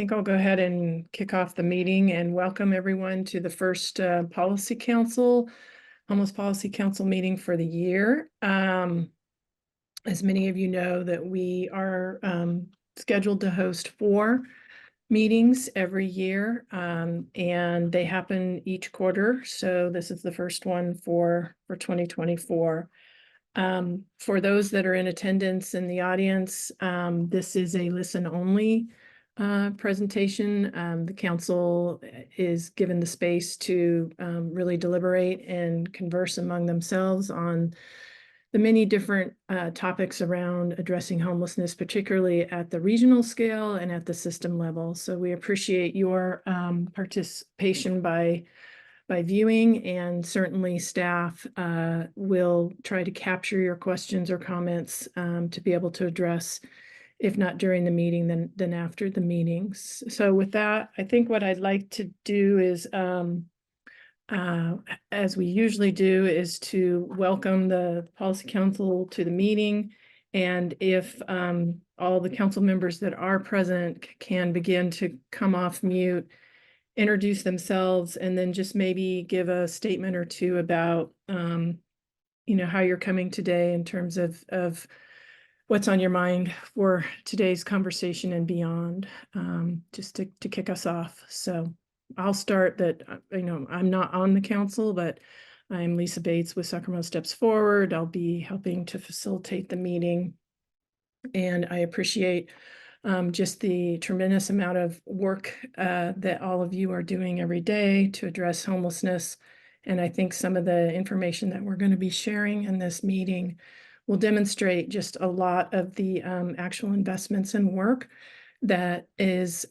think I'll go ahead and kick off the meeting and welcome everyone to the first Homeless Policy Council meeting for the year. As many of you know, that we are scheduled to host 4 meetings every year, and they happen each quarter. So this is the first one for 2024. For those that are in attendance in the audience, this is a listen-only presentation. The council is given the space to really deliberate and converse among themselves on the many different topics around addressing homelessness, particularly at the regional scale and at the system level. So we appreciate your participation by viewing, and certainly staff will try to capture your questions or comments to be able to address, if not during the meeting, then after the meetings. So with that, I think what I'd like to do is, as we usually do, is to welcome the Policy Council to the meeting. And if all the council members that are present can begin to come off mute, introduce themselves, and then just maybe give a statement or two about, how you're coming today in terms of what's on your mind for today's conversation and beyond, just to kick us off. So I'll start that, I'm not on the council, but I'm Lisa Bates with Sacramento Steps Forward. I'll be helping to facilitate the meeting, and I appreciate just the tremendous amount of work that all of you are doing every day to address homelessness. And I think some of the information that we're going to be sharing in this meeting will demonstrate just a lot of the actual investments and work that is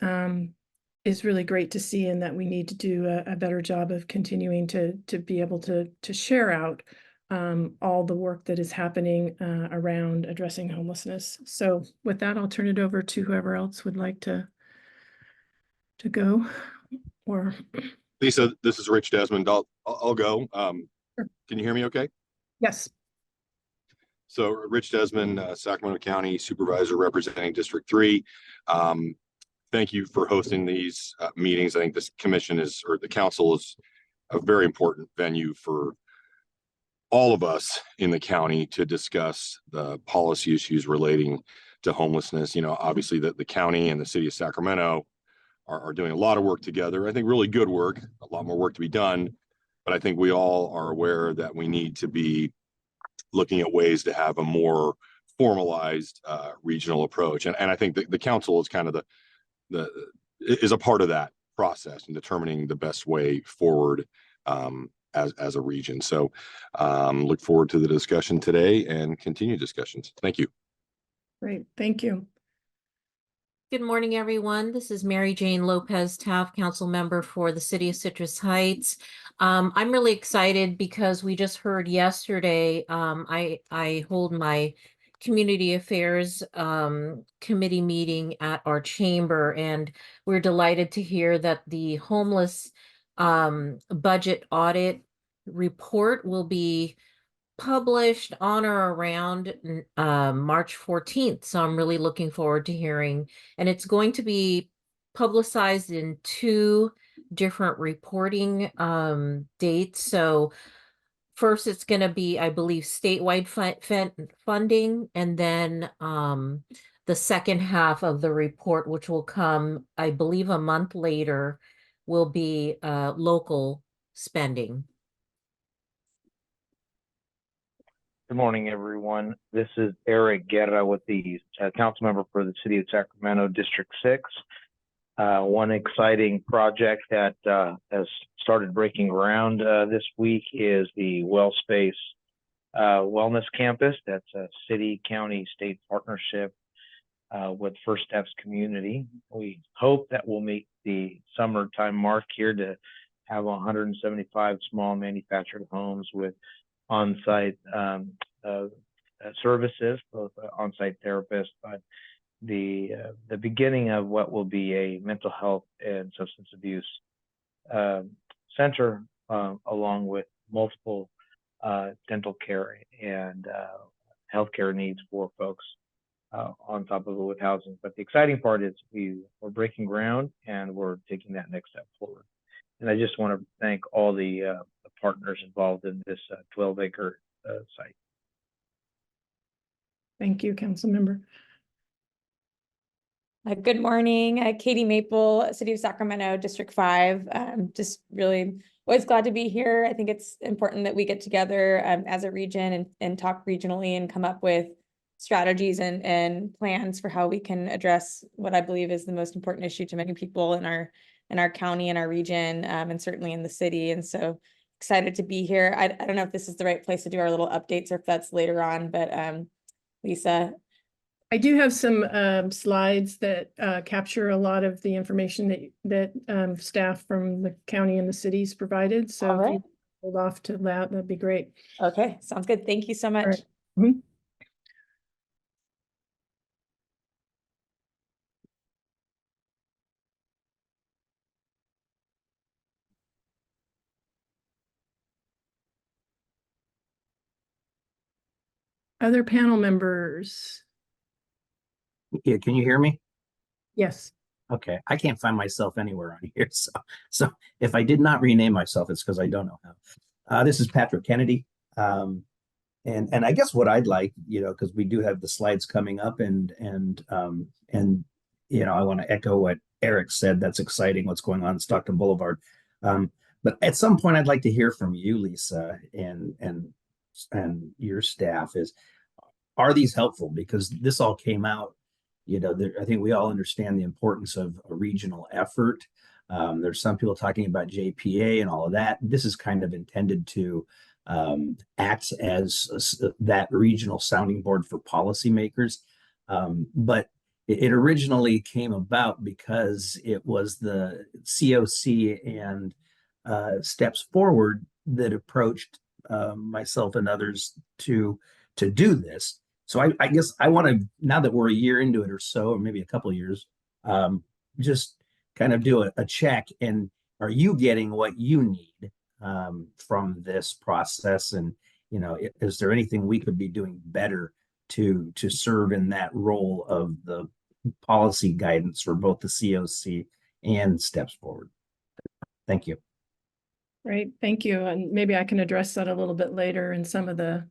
really great to see, and that we need to do a better job of continuing to be able to share out all the work that is happening around addressing homelessness. So with that, I'll turn it over to whoever else would like to go. Or Lisa, this is Rich Desmond. I'll go. Sure. Can you hear me okay? Yes. So Rich Desmond, Sacramento County Supervisor representing District 3. Thank you for hosting these meetings. I think this commission or the council is a very important venue for all of us in the county to discuss the policy issues relating to homelessness. Obviously the county and the city of Sacramento are doing a lot of work together. I think really good work, a lot more work to be done. But I think we all are aware that we need to be looking at ways to have a more formalized regional approach. And I think the council is kind of is a part of that process in determining the best way forward as a region. So look forward to the discussion today and continued discussions. Thank you. Great. Thank you. Good morning, everyone. This is Mary Jane Lopez Taft, council member for the city of Citrus Heights. I'm really excited because we just heard yesterday, I hold my community affairs committee meeting at our chamber, and we're delighted to hear that the homeless budget audit report will be published on or around March 14th. So I'm really looking forward to hearing, and it's going to be publicized in 2 different reporting dates. So first it's going to be, I believe, statewide funding, and then the second half of the report, which will come, I believe, a month later, will be local spending. Good morning, everyone. This is Eric Guerra with the council member for the city of Sacramento, District 6. One exciting project that has started breaking ground this week is the WellSpace Wellness Campus. That's a city, county, state partnership with First Steps community. We hope that we'll meet the summertime mark here to have 175 small manufactured homes with on-site services, both on-site therapists, but the beginning of what will be a mental health and substance abuse center, along with multiple dental care and healthcare needs for folks on top of it with housing. But the exciting part is we're breaking ground and we're taking that next step forward. And I just want to thank all the partners involved in this 12-acre site. Thank you, council member. Good morning, Katie Maple, City of Sacramento, District 5. Just really always glad to be here. I think it's important that we get together as a region and talk regionally and come up with strategies and plans for how we can address what I believe is the most important issue to many people in our county and our region, and certainly in the city. And so excited to be here. I don't know if this is the right place to do our little updates or if that's later on, but Lisa. I do have some slides that capture a lot of the information that staff from the county and the cities provided. So All if right. you hold off to that, that'd be great. Okay, sounds good. Thank you so much. right. Mhm. Other panel members? Yeah, can you hear me? Yes. Okay, I can't find myself anywhere on here. So if I did not rename myself, it's because I don't know how. This is Patrick Kennedy. And I guess what I'd like, because we do have the slides coming up and I want to echo what Eric said. That's exciting what's going on in Stockton Boulevard. But at some point I'd like to hear from you, Lisa, and your staff are these helpful? Because this all came out, I think we all understand the importance of a regional effort. There's some people talking about JPA and all of that. This is kind of intended to act as that regional sounding board for policymakers. But it originally came about because it was the COC and Steps Forward that approached myself and others to do this. So I guess I want to, now that we're a year into it or so, or maybe a couple of years, just kind of do a check. And are you getting what you need from this process? And, is there anything we could be doing better to serve in that role of the policy guidance for both the COC and Steps Forward? Thank you. Great, thank you. And maybe I can address that a little bit later in some of the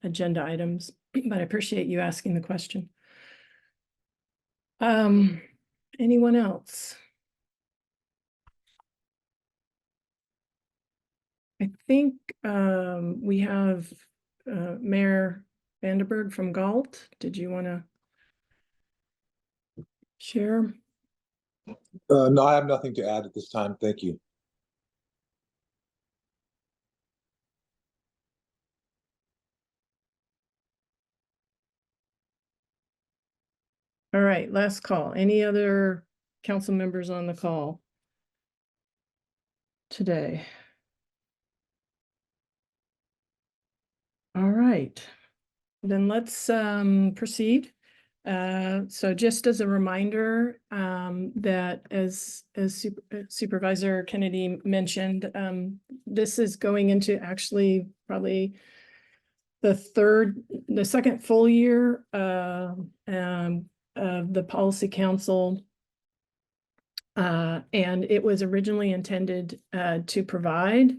agenda items, but I appreciate you asking the question. Anyone else? I think we have Mayor Vandenberg from Galt. Did you want to share? No, I have nothing to add at this time. Thank you. All right, last call. Any other council members on the call today? All right, then let's proceed. So just as a reminder, that as Supervisor Kennedy mentioned, this is going into actually probably the second full year of the Policy Council. And it was originally intended to provide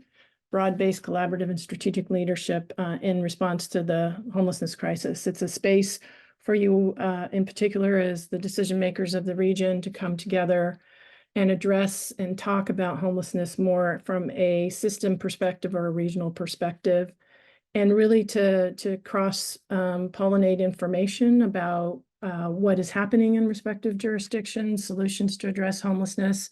broad-based collaborative and strategic leadership in response to the homelessness crisis. It's a space for you in particular as the decision makers of the region to come together and address and talk about homelessness more from a system perspective or a regional perspective, and really to cross pollinate information about what is happening in respective jurisdictions, solutions to address homelessness.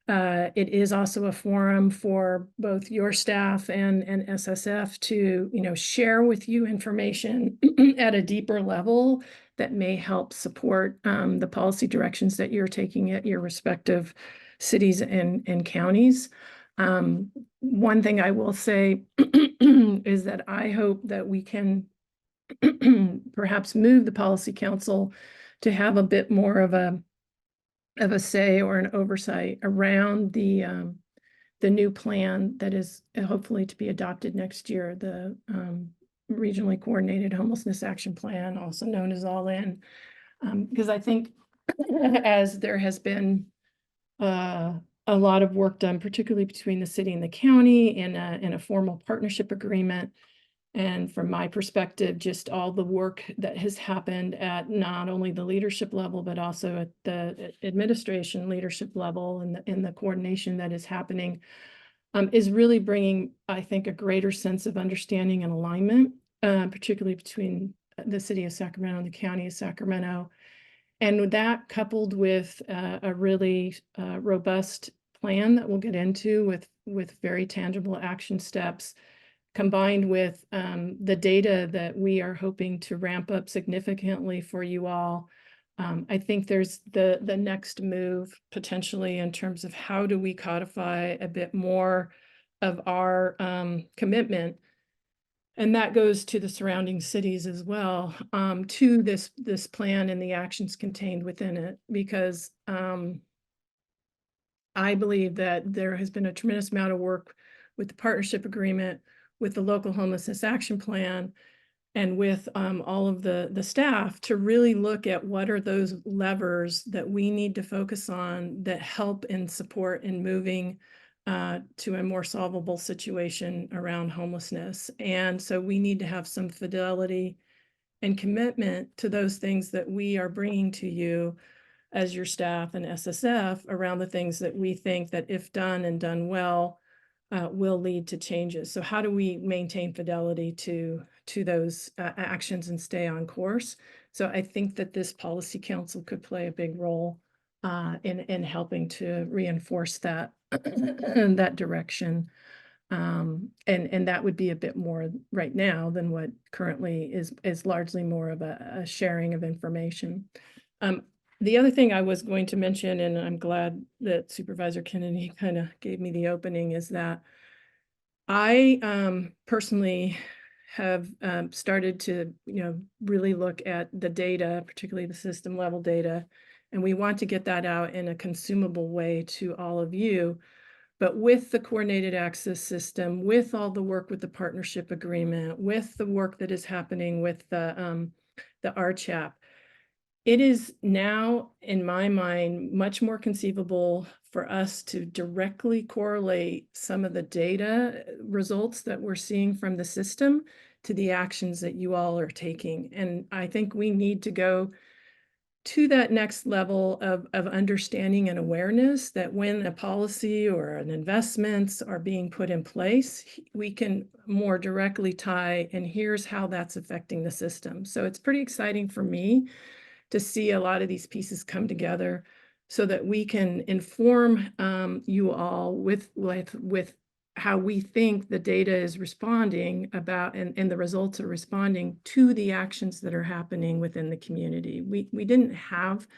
It is also a forum for both your staff and SSF to, share with you information at a deeper level that may help support the policy directions that you're taking at your respective cities and counties. One thing I will say is that I hope that we can perhaps move the Policy Council to have a bit more of a say or an oversight around the new plan that is hopefully to be adopted next year, the Regionally Coordinated Homelessness Action Plan, also known as All In. Because I think as there has been a lot of work done, particularly between the city and the county in a formal partnership agreement. And from my perspective, just all the work that has happened at not only the leadership level, but also at the administration leadership level and in the coordination that is happening is really bringing, I think, a greater sense of understanding and alignment, particularly between the city of Sacramento and the county of Sacramento. And with that, coupled with a really robust plan that we'll get into with very tangible action steps, combined with the data that we are hoping to ramp up significantly for you all, I think there's the next move potentially in terms of how do we codify a bit more of our commitment. And that goes to the surrounding cities as well, to this plan and the actions contained within it, because I believe that there has been a tremendous amount of work with the partnership agreement, with the local homelessness action plan, and with all of the staff to really look at what are those levers that we need to focus on that help and support in moving to a more solvable situation around homelessness. And so we need to have some fidelity and commitment to those things that we are bringing to you as your staff and SSF around the things that we think that if done and done well, will lead to changes. So how do we maintain fidelity to those actions and stay on course? So I think that this policy council could play a big role in helping to reinforce that that direction. And that would be a bit more right now than what currently is largely more of a sharing of information. The other thing I was going to mention, and I'm glad that Supervisor Kennedy kind of gave me the opening, is that I personally have started to, really look at the data, particularly the system level data, and we want to get that out in a consumable way to all of you. But with the coordinated access system, with all the work with the partnership agreement, with the work that is happening with the RCHAP, it is now, in my mind, much more conceivable for us to directly correlate some of the data results that we're seeing from the system to the actions that you all are taking. And I think we need to go to that next level of understanding and awareness that when a policy or an investments are being put in place, we can more directly tie, and here's how that's affecting the system. So it's pretty exciting for me to see a lot of these pieces come together so that we can inform you all with how we think the data is responding about and the results are responding to the actions that are happening within the community. We didn't have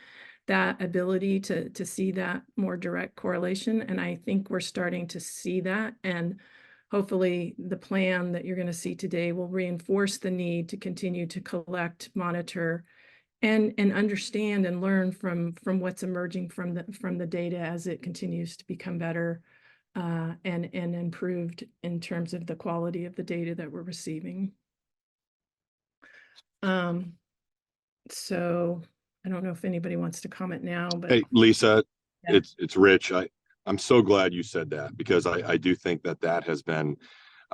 that ability to see that more direct correlation, and I think we're starting to see that, and hopefully the plan that you're going to see today will reinforce the need to continue to collect, monitor, and understand and learn from what's emerging from the data as it continues to become better and improved in terms of the quality of the data that we're receiving. So I don't know if anybody wants to comment now, but Hey, Lisa, yeah. it's Rich. I'm so glad you said that, because I do think that has been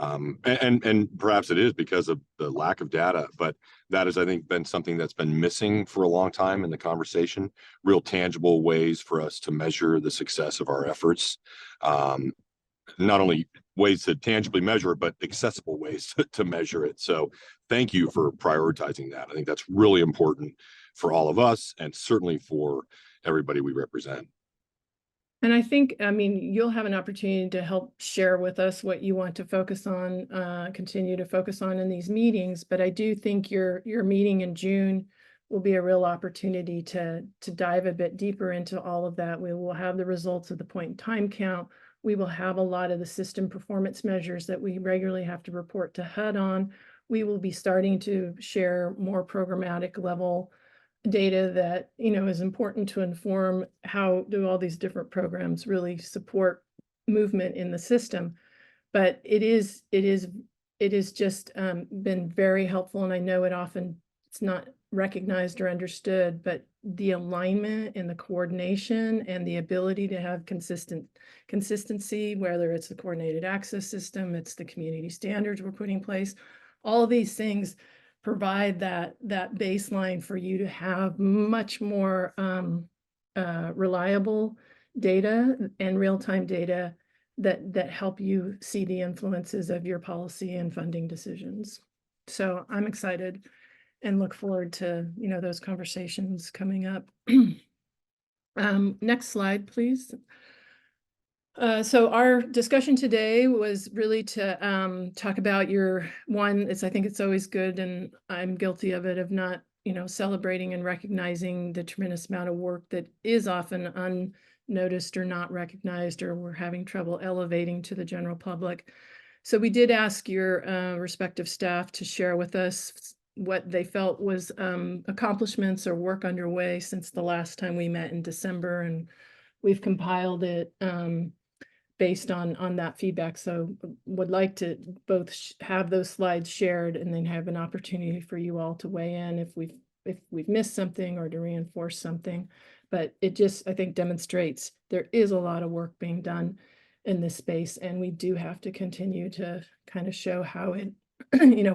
and perhaps it is because of the lack of data, but that has, I think, been something that's been missing for a long time in the conversation. Real tangible ways for us to measure the success of our efforts. Not only ways to tangibly measure it, but accessible ways to measure it. So thank you for prioritizing that. I think that's really important for all of us and certainly for everybody we represent. And I think, you'll have an opportunity to help share with us what you want to focus on, continue to focus on in these meetings. But I do think your meeting in June will be a real opportunity to dive a bit deeper into all of that. We will have the results of the point in time count. We will have a lot of the system performance measures that we regularly have to report to HUD on. We will be starting to share more programmatic level data that is important to inform how do all these different programs really support movement in the system. But it is it has just been very helpful, and I know it's not recognized or understood, but the alignment and the coordination and the ability to have consistency, whether it's the coordinated access system, it's the community standards we're putting in place, all of these things provide that baseline for you to have much more reliable data and real-time data that help you see the influences of your policy and funding decisions. So I'm excited and look forward to, those conversations coming up. Next slide, please. So our discussion today was really to talk about I think it's always good, and I'm guilty of it, of not, celebrating and recognizing the tremendous amount of work that is often unnoticed or not recognized, or we're having trouble elevating to the general public. So we did ask your respective staff to share with us what they felt was accomplishments or work underway since the last time we met in December, and we've compiled it based on that feedback. So would like to both have those slides shared and then have an opportunity for you all to weigh in if we've missed something or to reinforce something. But it just, I think, demonstrates there is a lot of work being done in this space, and we do have to continue to kind of show how it,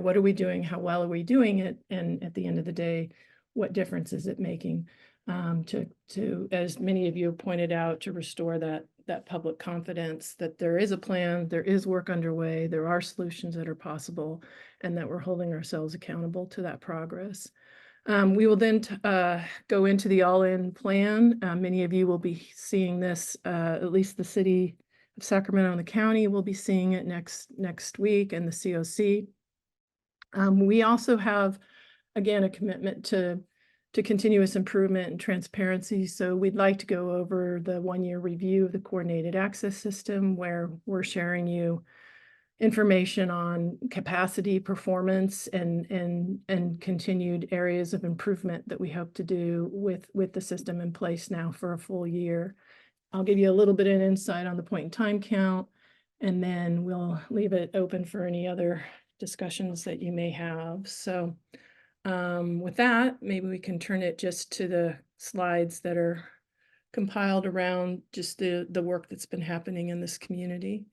what are we doing? How well are we doing it? And at the end of the day, what difference is it making to, as many of you have pointed out, to restore that public confidence that there is a plan, there is work underway, there are solutions that are possible, and that we're holding ourselves accountable to that progress. We will then go into the all-in plan. Many of you will be seeing this, at least the city of Sacramento and the county will be seeing it next week, and the COC. We also have, again, a commitment to continuous improvement and transparency. So we'd like to go over the 1-year review of the coordinated access system, where we're sharing you information on capacity, performance, and continued areas of improvement that we hope to do with the system in place now for a full year. I'll give you a little bit of insight on the point in time count, and then we'll leave it open for any other discussions that you may have. So with that, maybe we can turn it just to the slides that are compiled around just the work that's been happening in this community.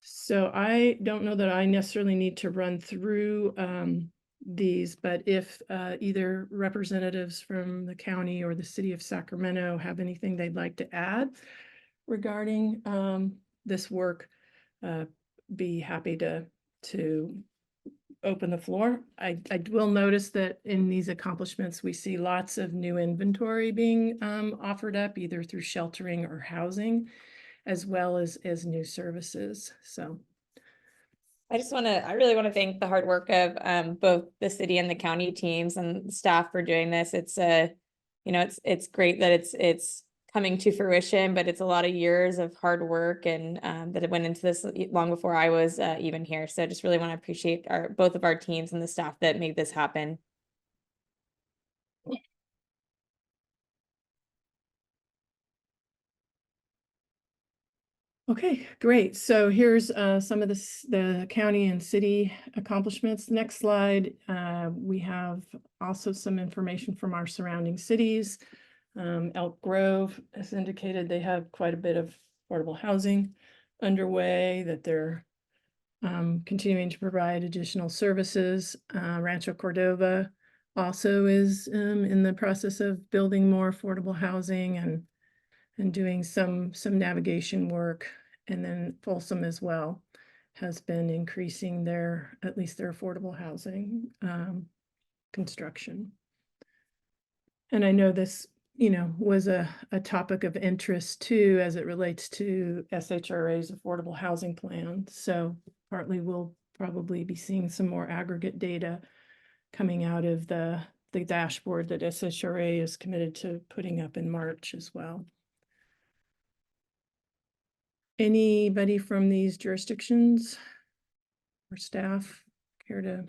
So I don't know that I necessarily need to run through these, but if either representatives from the county or the city of Sacramento have anything they'd like to add regarding this work, be happy to open the floor. I will notice that in these accomplishments, we see lots of new inventory being offered up, either through sheltering or housing, as well as new services. So I really want to thank the hard work of both the city and the county teams and staff for doing this. It's it's great that it's coming to fruition, but it's a lot of years of hard work and that went into this long before I was even here. So I just really want to appreciate both of our teams and the staff that made this happen. okay, great. So here's some of the county and city accomplishments. Next slide, we have also some information from our surrounding cities. Elk Grove has indicated they have quite a bit of affordable housing underway, that they're continuing to provide additional services. Rancho Cordova also is in the process of building more affordable housing and doing some navigation work. And then Folsom as well has been increasing at least their affordable housing construction. And I know this, was a topic of interest too, as it relates to SHRA's affordable housing plan. So partly we'll probably be seeing some more aggregate data coming out of the dashboard that SHRA is committed to putting up in March as well. Anybody from these jurisdictions or staff care to?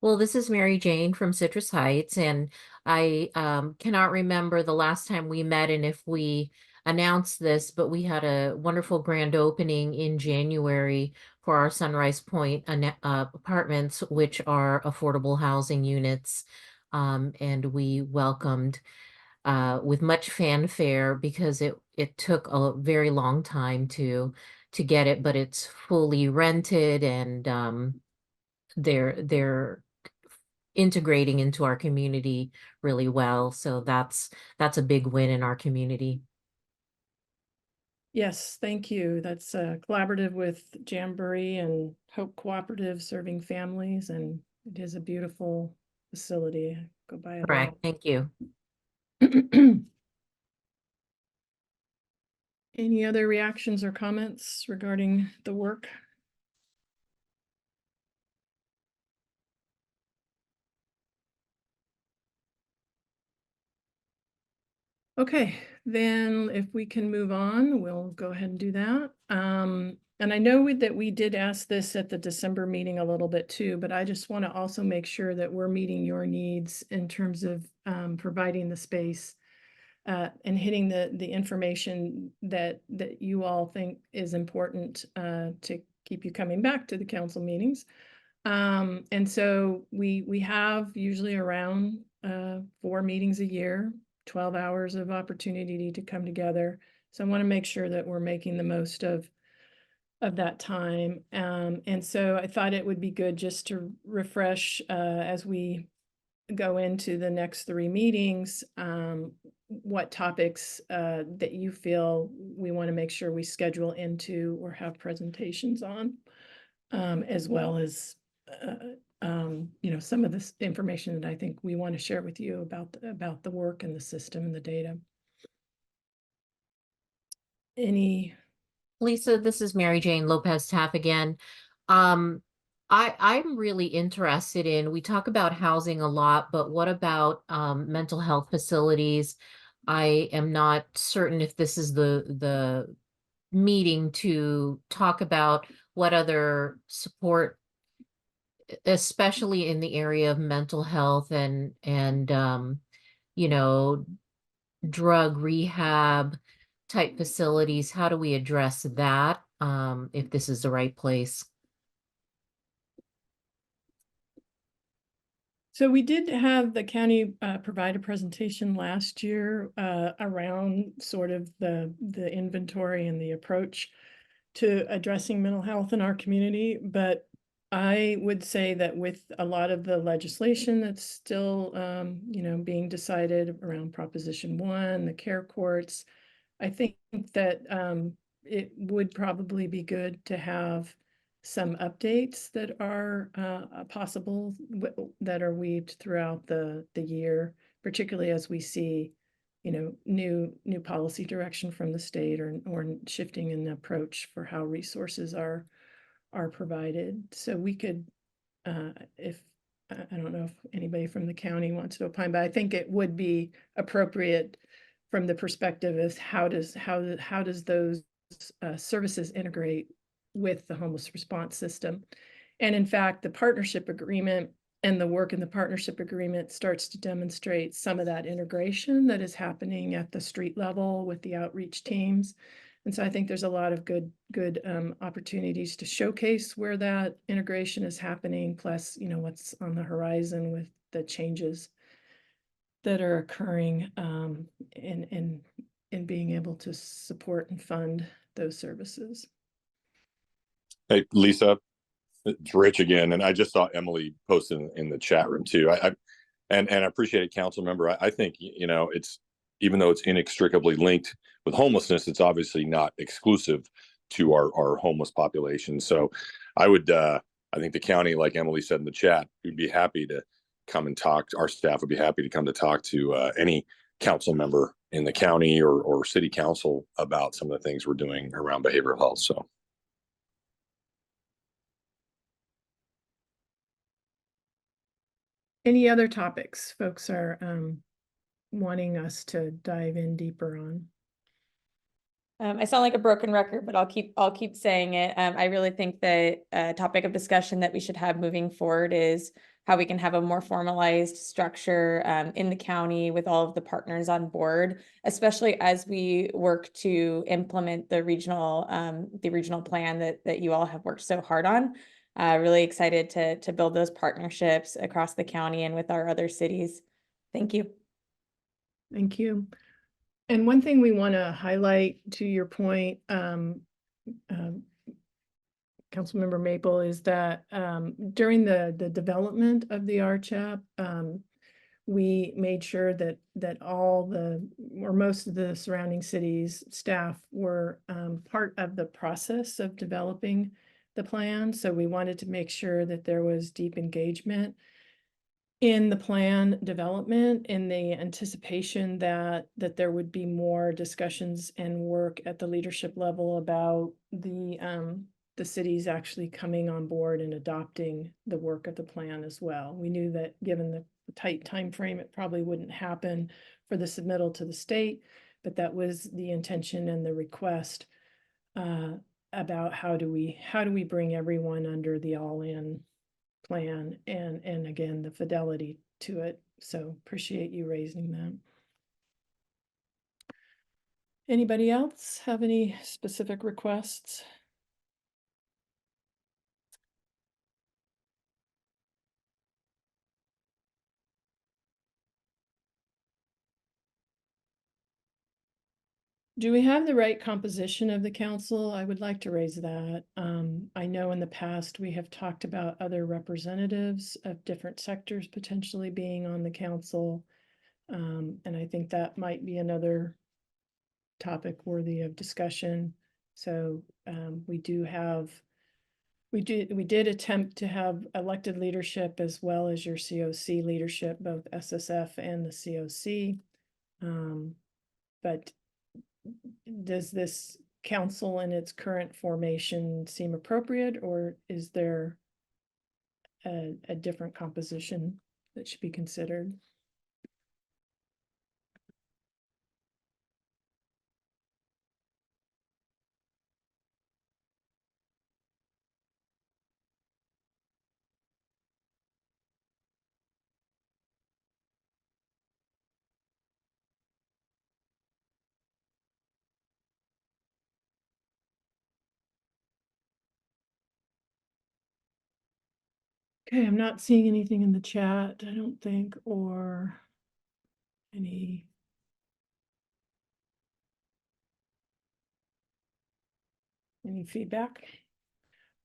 Well, this is Mary Jane from Citrus Heights, and I cannot remember the last time we met and if we announced this, but we had a wonderful grand opening in January for our Sunrise Point apartments, which are affordable housing units. And we welcomed with much fanfare because it took a very long time to get it, but it's fully rented and they're integrating into our community really well. So that's a big win in our community. Yes, thank you. That's collaborative with Jamboree and Hope Cooperative serving families, and it is a beautiful facility. I go by it a Correct. Thank you. lot. Any other reactions or comments regarding the work? Okay, then if we can move on, we'll go ahead and do that. And I know that we did ask this at the December meeting a little bit too, but I just want to also make sure that we're meeting your needs in terms of providing the space and hitting the information that you all think is important to keep you coming back to the council meetings. And so we have usually around 4 meetings a year, 12 hours of opportunity to come together. So I want to make sure that we're making the most of that time. And so I thought it would be good just to refresh as we go into the next 3 meetings, what topics that you feel we want to make sure we schedule into or have presentations on, as well as you know, some of this information that I think we want to share with you about the work and the system and the data. Any? Lisa, this is Mary Jane Lopez Taff again. I'm really interested in, we talk about housing a lot, but what about mental health facilities? I am not certain if this is the meeting to talk about what other support, especially in the area of mental health and you know, drug rehab type facilities. How do we address that if this is the right place? So we did have the county provide a presentation last year around sort of the inventory and the approach to addressing mental health in our community. But I would say that with a lot of the legislation that's still, you know, being decided around Proposition 1, the care courts, I think that it would probably be good to have some updates that are possible that are weaved throughout the year, particularly as we see, you know, new policy direction from the state or shifting in approach for how resources are provided. So we could, if I don't know if anybody from the county wants to opine, but I think it would be appropriate from the perspective of how does those services integrate with the homeless response system. And in fact, the partnership agreement and the work in the partnership agreement starts to demonstrate some of that integration that is happening at the street level with the outreach teams. And so I think there's a lot of good opportunities to showcase where that integration is happening, plus, you know, what's on the horizon with the changes that are occurring in being able to support and fund those services. Hey, Lisa, it's Rich again, and I just saw Emily posted in the chat room too. I appreciate it, council member. I think, you know, it's, even though it's inextricably linked with homelessness, it's obviously not exclusive to our homeless population. So I think the county, like Emily said in the chat, we'd be happy to come and talk. Our staff would be happy to come to talk to any council member in the county or city council about some of the things we're doing around behavioral health. So. Any other topics folks are wanting us to dive in deeper on? I sound like a broken record, but I'll keep saying it. I really think that a topic of discussion that we should have moving forward is how we can have a more formalized structure in the county with all of the partners on board, especially as we work to implement the regional plan that you all have worked so hard on. Really excited to build those partnerships across the county and with our other cities. Thank you. Thank you. And one thing we want to highlight to your point, Councilmember Maple, is that during the development of the RCHAP, we made sure that all or most of the surrounding cities staff were part of the process of developing the plan. So we wanted to make sure that there was deep engagement in the plan development, in the anticipation that there would be more discussions and work at the leadership level about the cities actually coming on board and adopting the work of the plan as well. We knew that given the tight time frame, it probably wouldn't happen for the submittal to the state, but that was the intention and the request about how do we bring everyone under the all-in plan and again the fidelity to it. So appreciate you raising that. Anybody else have any specific requests? Do we have the right composition of the council? I would like to raise that. I know in the past we have talked about other representatives of different sectors potentially being on the council. And I think that might be another topic worthy of discussion. So we did attempt to have elected leadership as well as your COC leadership, both SSF and the COC. But does this council in its current formation seem appropriate, or is there a different composition that should be considered? Okay, I'm not seeing anything in the chat, I don't think, or any feedback.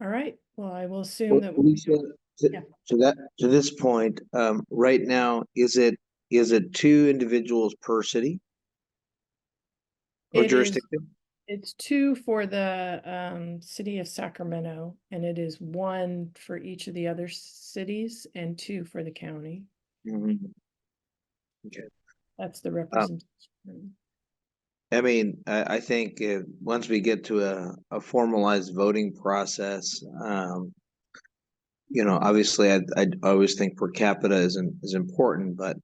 All right, well, I will assume that Lisa, Yeah. to this point, right now, is it 2 individuals per city or it is, jurisdiction? it's 2 for the city of Sacramento, and it is 1 for each of the other cities and 2 for the county. Mhm. Okay. That's the representation. I mean, I think once we get to a formalized voting process, obviously, I always think per capita is important, but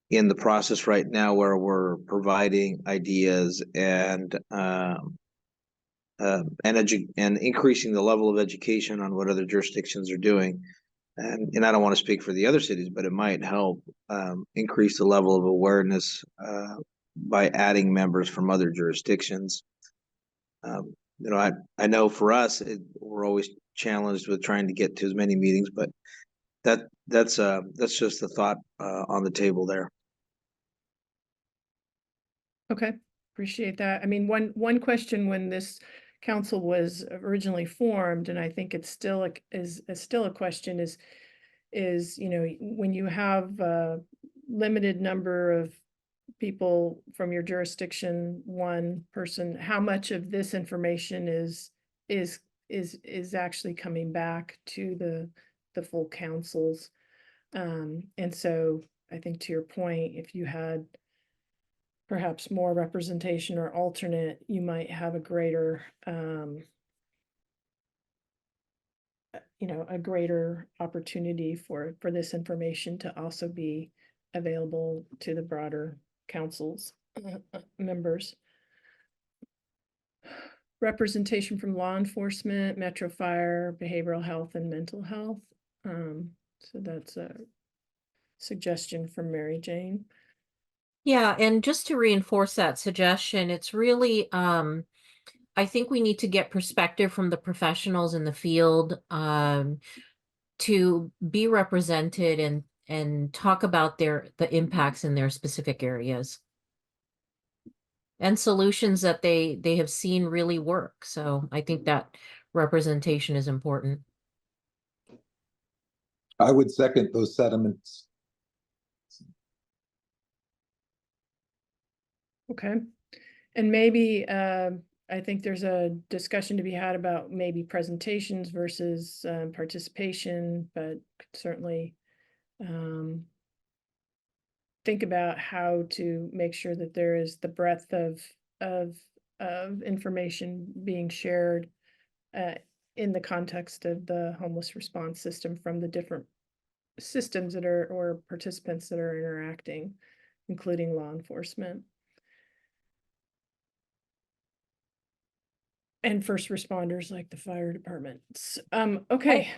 in the process right now where we're providing ideas and increasing the level of education on what other jurisdictions are doing, and I don't want to speak for the other cities, but it might help increase the level of awareness by adding members from other jurisdictions. I know for us, we're always challenged with trying to get to as many meetings, but that's just the thought on the table there. Okay, appreciate that. I mean, one question when this council was originally formed, and I think it's still is still a question, is when you have a limited number of people from your jurisdiction, 1 person, how much of this information is actually coming back to the full councils? And so I think to your point, if you had perhaps more representation or alternate, you might have a greater a greater opportunity for this information to also be available to the broader council's members. Representation from law enforcement, Metro Fire, behavioral health, and mental health. So that's a suggestion from Mary Jane. Yeah, and just to reinforce that suggestion, it's really, I think we need to get perspective from the professionals in the field, to be represented and talk about the impacts in their specific areas and solutions that they have seen really work. So I think that representation is important. I would second those sentiments. Okay. And maybe I think there's a discussion to be had about maybe presentations versus participation, but could certainly think about how to make sure that there is the breadth of information being shared in the context of the homeless response system from the different systems that are, or participants that are interacting, including law enforcement. And first responders like the fire departments. Okay.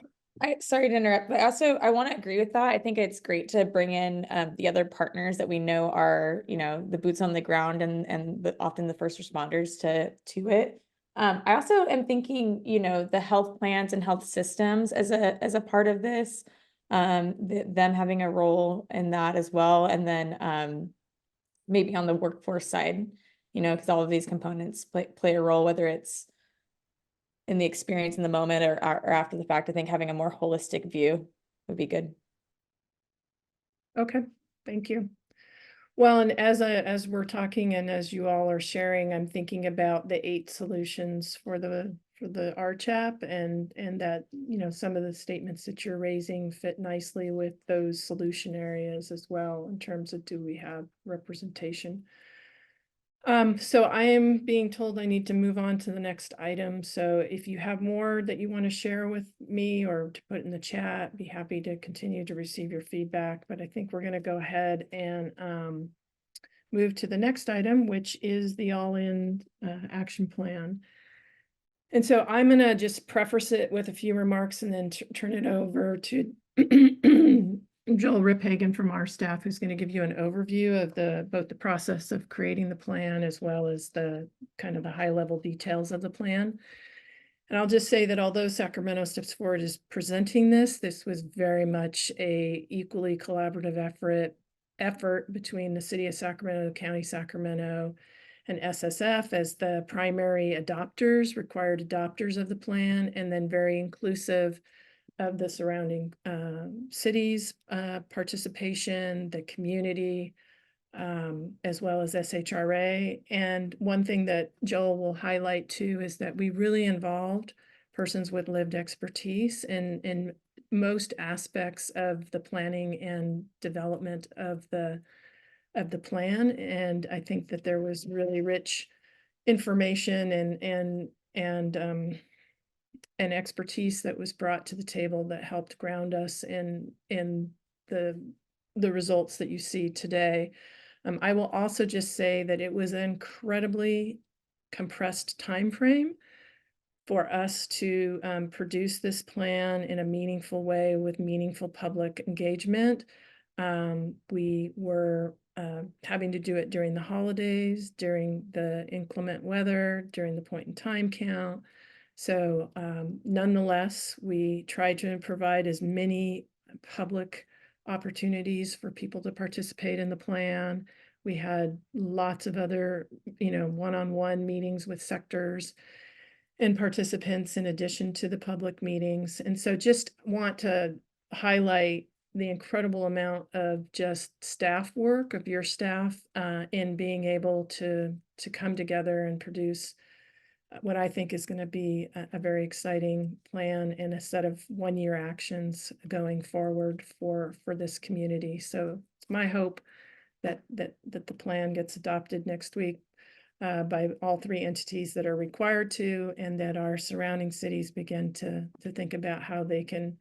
Sorry to interrupt, but also I want to agree with that. I think it's great to bring in the other partners that we know are, you know, the boots on the ground and often the first responders to it. I also am thinking, you know, the health plans and health systems as a part of this, them having a role in that as well, and then maybe on the workforce side, you know, because all of these components play a role, whether it's in the experience in the moment or after the fact. I think having a more holistic view would be good. Okay, thank you. Well, and as we're talking and as you all are sharing, I'm thinking about the 8 solutions for the RCHAP and that, you know, some of the statements that you're raising fit nicely with those solution areas as well in terms of do we have representation. So I am being told I need to move on to the next item. So if you have more that you want to share with me or to put in the chat, be happy to continue to receive your feedback. But I think we're going to go ahead and move to the next item, which is the all-in action plan. And so I'm going to just preface it with a few remarks and then turn it over to Joel Riphagen from our staff, who's going to give you an overview of both the process of creating the plan as well as the kind of the high level details of the plan. And I'll just say that although Sacramento Steps Forward is presenting this was very much a equally collaborative effort between the City of Sacramento, County Sacramento, and SSF as the primary required adopters of the plan, and then very inclusive of the surrounding cities' participation, the community, as well as SHRA. And one thing that Joel will highlight too is that we really involved persons with lived expertise in most aspects of the planning and development of the plan. And I think that there was really rich information and expertise that was brought to the table that helped ground us in the results that you see today. I will also just say that it was an incredibly compressed time frame for us to produce this plan in a meaningful way with meaningful public engagement. We were having to do it during the holidays, during the inclement weather, during the point in time count. So nonetheless, we tried to provide as many public opportunities for people to participate in the plan. We had lots of other, you know, one-on-one meetings with sectors and participants in addition to the public meetings. And so just want to highlight the incredible amount of just staff work of your staff in being able to come together and produce what I think is going to be a very exciting plan and a set of one-year actions going forward for this community. So it's my hope that the plan gets adopted next week by all 3 entities that are required to, and that our surrounding cities begin to think about how they can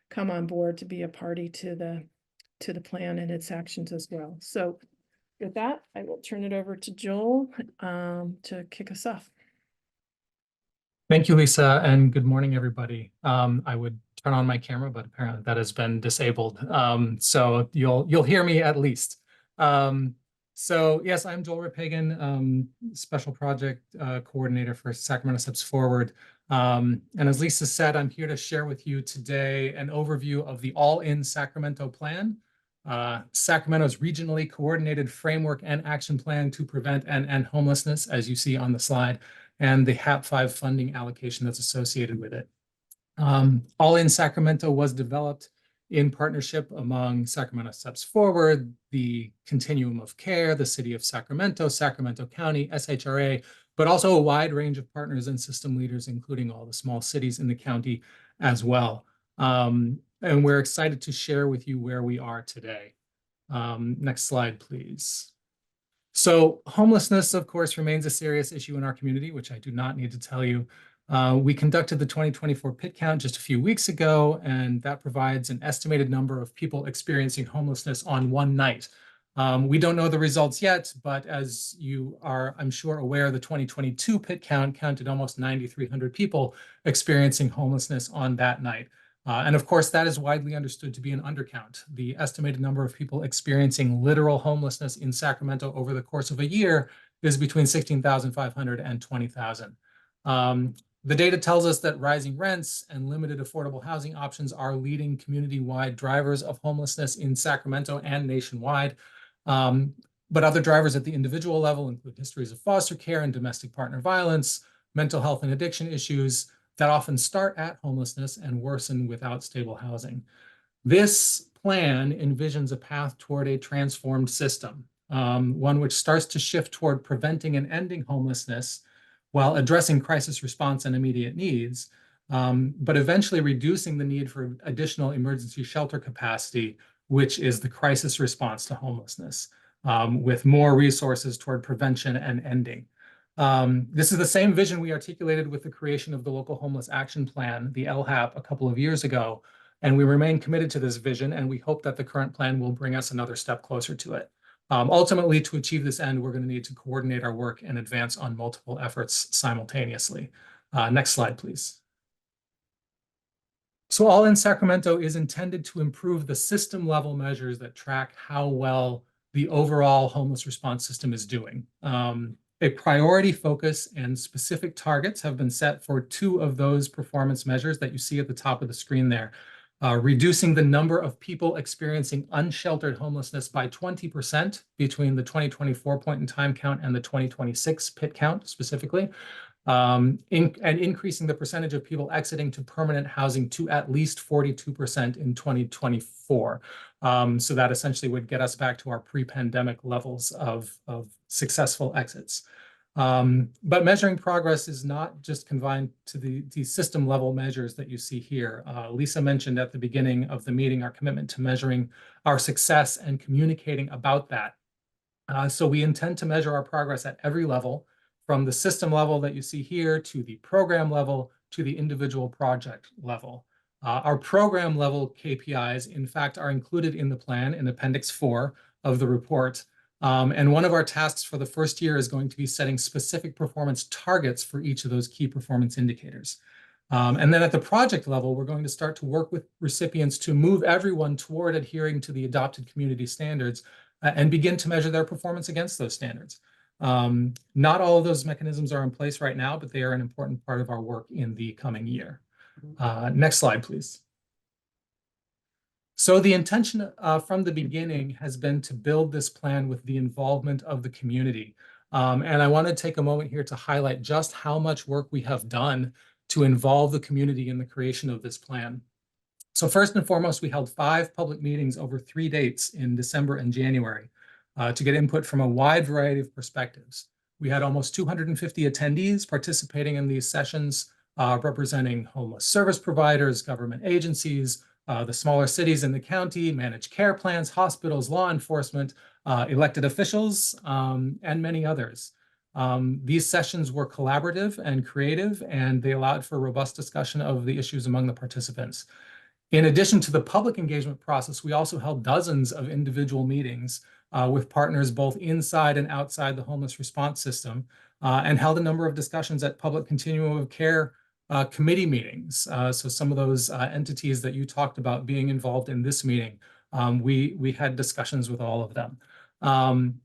come on board to be a party to the plan and its actions as well. So with that, I will turn it over to Joel to kick us off. Thank you, Lisa, and good morning, everybody. I would turn on my camera, but apparently that has been disabled. So you'll hear me at least. So yes, I'm Joel Repagan, Special Project Coordinator for Sacramento Steps Forward. And as Lisa said, I'm here to share with you today an overview of the All In Sacramento Plan, Sacramento's regionally coordinated framework and action plan to prevent and end homelessness, as you see on the slide, and the HAP5 funding allocation that's associated with it. All In Sacramento was developed in partnership among Sacramento Steps Forward, the Continuum of Care, the City of Sacramento, Sacramento County, SHRA, but also a wide range of partners and system leaders, including all the small cities in the county as well. And we're excited to share with you where we are today. Next slide, please. So homelessness, of course, remains a serious issue in our community, which I do not need to tell you. We conducted the 2024 pit count just a few weeks ago, and that provides an estimated number of people experiencing homelessness on one night. We don't know the results yet, but as you are, I'm sure, aware, the 2022 pit count counted almost 9,300 people experiencing homelessness on that night. And of course, that is widely understood to be an undercount. The estimated number of people experiencing literal homelessness in Sacramento over the course of a year is between 16,500 and 20,000. The data tells us that rising rents and limited affordable housing options are leading community-wide drivers of homelessness in Sacramento and nationwide. But other drivers at the individual level include histories of foster care and domestic partner violence, mental health and addiction issues that often start at homelessness and worsen without stable housing. This plan envisions a path toward a transformed system, one which starts to shift toward preventing and ending homelessness while addressing crisis response and immediate needs, but eventually reducing the need for additional emergency shelter capacity, which is the crisis response to homelessness, with more resources toward prevention and ending. This is the same vision we articulated with the creation of the Local Homeless Action Plan, the LHAP, a couple of years ago, and we remain committed to this vision, and we hope that the current plan will bring us another step closer to it. Ultimately, to achieve this end, we're going to need to coordinate our work and advance on multiple efforts simultaneously. Next slide, please. So All In Sacramento is intended to improve the system-level measures that track how well the overall homeless response system is doing. A priority focus and specific targets have been set for two of those performance measures that you see at the top of the screen there. Reducing the number of people experiencing unsheltered homelessness by 20% between the 2024 point in time count and the 2026 pit count specifically, and increasing the percentage of people exiting to permanent housing to at least 42% in 2024. So that essentially would get us back to our pre-pandemic levels of successful exits. But measuring progress is not just confined to the system level measures that you see here. Lisa mentioned at the beginning of the meeting our commitment to measuring our success and communicating about that. So we intend to measure our progress at every level, from the system level that you see here to the program level to the individual project level. Our program level KPIs, in fact, are included in the plan in Appendix 4 of the report. And one of our tasks for the first year is going to be setting specific performance targets for each of those key performance indicators. And then at the project level, we're going to start to work with recipients to move everyone toward adhering to the adopted community standards and begin to measure their performance against those standards. Not all of those mechanisms are in place right now, but they are an important part of our work in the coming year. Next slide, please. So the intention from the beginning has been to build this plan with the involvement of the community. And I want to take a moment here to highlight just how much work we have done to involve the community in the creation of this plan. So first and foremost, we held 5 public meetings over 3 dates in December and January to get input from a wide variety of perspectives. We had almost 250 attendees participating in these sessions, representing homeless service providers, government agencies, the smaller cities in the county, managed care plans, hospitals, law enforcement, elected officials, and many others. These sessions were collaborative and creative, and they allowed for robust discussion of the issues among the participants. In addition to the public engagement process, we also held dozens of individual meetings with partners both inside and outside the homeless response system, and held a number of discussions at public continuum of care committee meetings. So some of those entities that you talked about being involved in this meeting, we had discussions with all of them.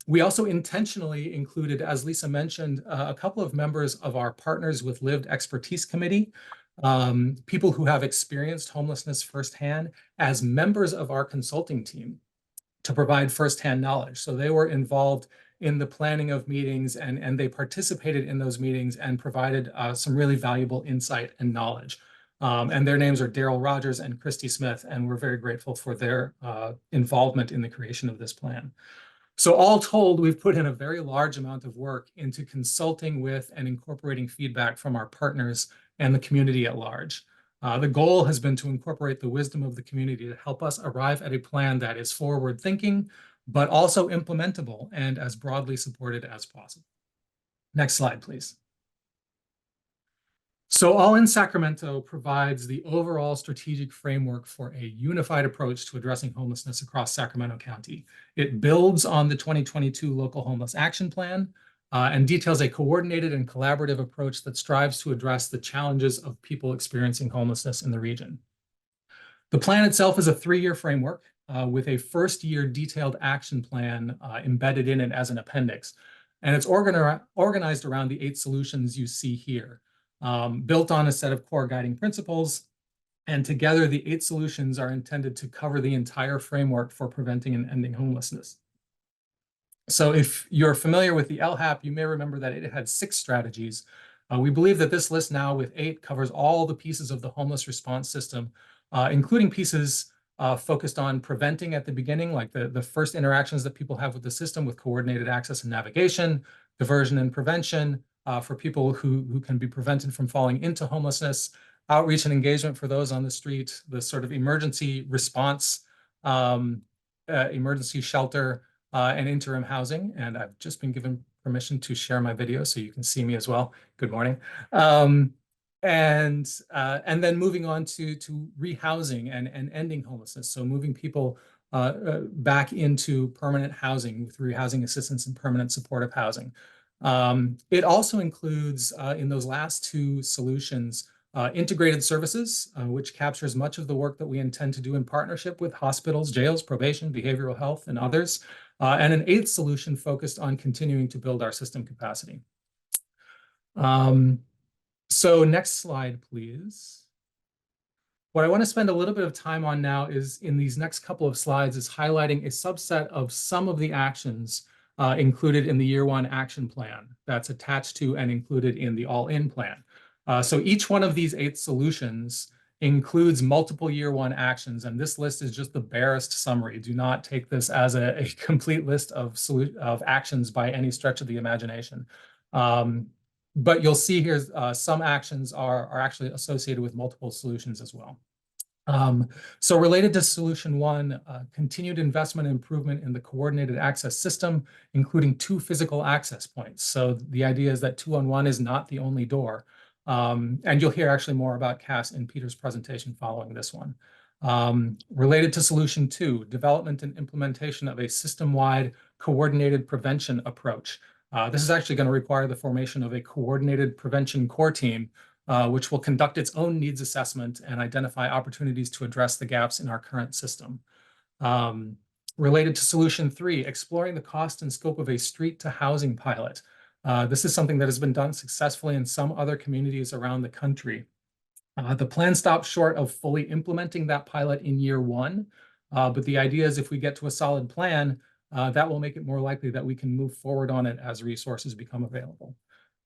We also intentionally included, as Lisa mentioned, a couple of members of our Partners with Lived Expertise Committee, people who have experienced homelessness firsthand as members of our consulting team to provide firsthand knowledge. So they were involved in the planning of meetings and they participated in those meetings and provided some really valuable insight and knowledge. And their names are Daryl Rogers and Christy Smith, and we're very grateful for their involvement in the creation of this plan. So all told, we've put in a very large amount of work into consulting with and incorporating feedback from our partners and the community at large. The goal has been to incorporate the wisdom of the community to help us arrive at a plan that is forward-thinking, but also implementable and as broadly supported as possible. Next slide, please. So All in Sacramento provides the overall strategic framework for a unified approach to addressing homelessness across Sacramento County. It builds on the 2022 Local Homeless Action Plan and details a coordinated and collaborative approach that strives to address the challenges of people experiencing homelessness in the region. The plan itself is a 3-year framework with a first-year detailed action plan embedded in it as an appendix. And it's organized around the 8 solutions you see here. Built on a set of core guiding principles, and together the 8 solutions are intended to cover the entire framework for preventing and ending homelessness. So if you're familiar with the LHAP, you may remember that it had 6 strategies. We believe that this list now with 8 covers all the pieces of the homeless response system, including pieces focused on preventing at the beginning, like the first interactions that people have with the system with coordinated access and navigation, diversion and prevention, for people who can be prevented from falling into homelessness, outreach and engagement for those on the street, the sort of emergency response, emergency shelter, and interim housing. And I've just been given permission to share my video so you can see me as well. Good morning. And then moving on to rehousing and ending homelessness. So moving people back into permanent housing with rehousing assistance and permanent supportive housing. It also includes, in those last 2 solutions, integrated services, which captures much of the work that we intend to do in partnership with hospitals, jails, probation, behavioral health, and others, and an 8th solution focused on continuing to build our system capacity. So next slide, please. What I want to spend a little bit of time on now is, in these next couple of slides, is highlighting a subset of some of the actions included in the Year 1 action plan that's attached to and included in the All-In plan. So each one of these 8 solutions includes multiple Year 1 actions, and this list is just the barest summary. Do not take this as a complete list of actions by any stretch of the imagination. But you'll see here some actions are actually associated with multiple solutions as well. So related to solution 1, continued investment and improvement in the coordinated access system, including 2 physical access points. So the idea is that 2-on-1 is not the only door. And you'll hear actually more about CAS in Peter's presentation following this one. Related to solution 2, development and implementation of a system-wide coordinated prevention approach. This is actually going to require the formation of a coordinated prevention core team, which will conduct its own needs assessment and identify opportunities to address the gaps in our current system. Related to solution 3, exploring the cost and scope of a street to housing pilot. This is something that has been done successfully in some other communities around the country. The plan stops short of fully implementing that pilot in Year 1, but the idea is if we get to a solid plan, that will make it more likely that we can move forward on it as resources become available.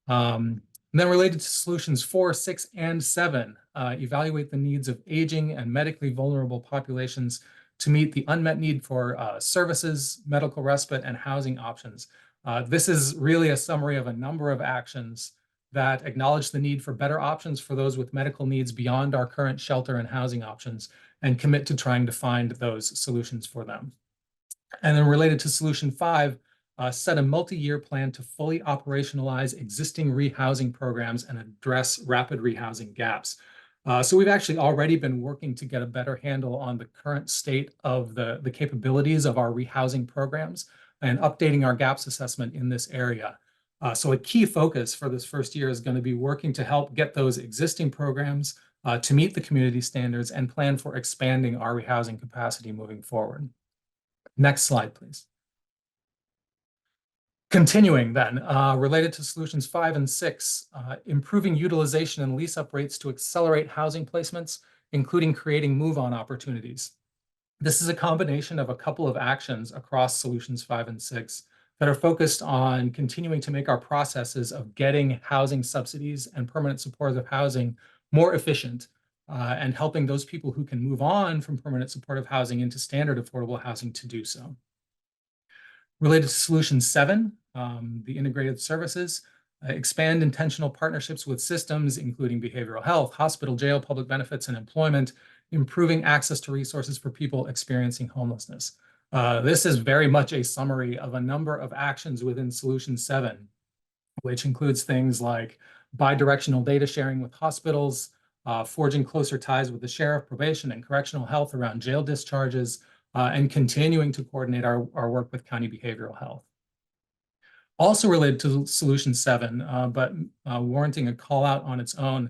And then related to solutions 4, 6, and 7, evaluate the needs of aging and medically vulnerable populations to meet the unmet need for services, medical respite, and housing options. This is really a summary of a number of actions that acknowledge the need for better options for those with medical needs beyond our current shelter and housing options, and commit to trying to find those solutions for them. And then related to solution 5, set a multi-year plan to fully operationalize existing rehousing programs and address rapid rehousing gaps. So we've actually already been working to get a better handle on the current state of the capabilities of our rehousing programs and updating our gaps assessment in this area. So a key focus for this first year is going to be working to help get those existing programs to meet the community standards and plan for expanding our rehousing capacity moving forward. Next slide, please. Continuing then, related to solutions 5 and 6, improving utilization and lease-up rates to accelerate housing placements, including creating move-on opportunities. This is a combination of a couple of actions across solutions 5 and 6 that are focused on continuing to make our processes of getting housing subsidies and permanent supportive housing more efficient, and helping those people who can move on from permanent supportive housing into standard affordable housing to do so. Related to solution 7, the integrated services, expand intentional partnerships with systems, including behavioral health, hospital, jail, public benefits, and employment, improving access to resources for people experiencing homelessness. This is very much a summary of a number of actions within solution 7, which includes things like bi-directional data sharing with hospitals, forging closer ties with the sheriff, probation, and correctional health around jail discharges, and continuing to coordinate our work with county behavioral health. Also related to solution 7, but warranting a call out on its own,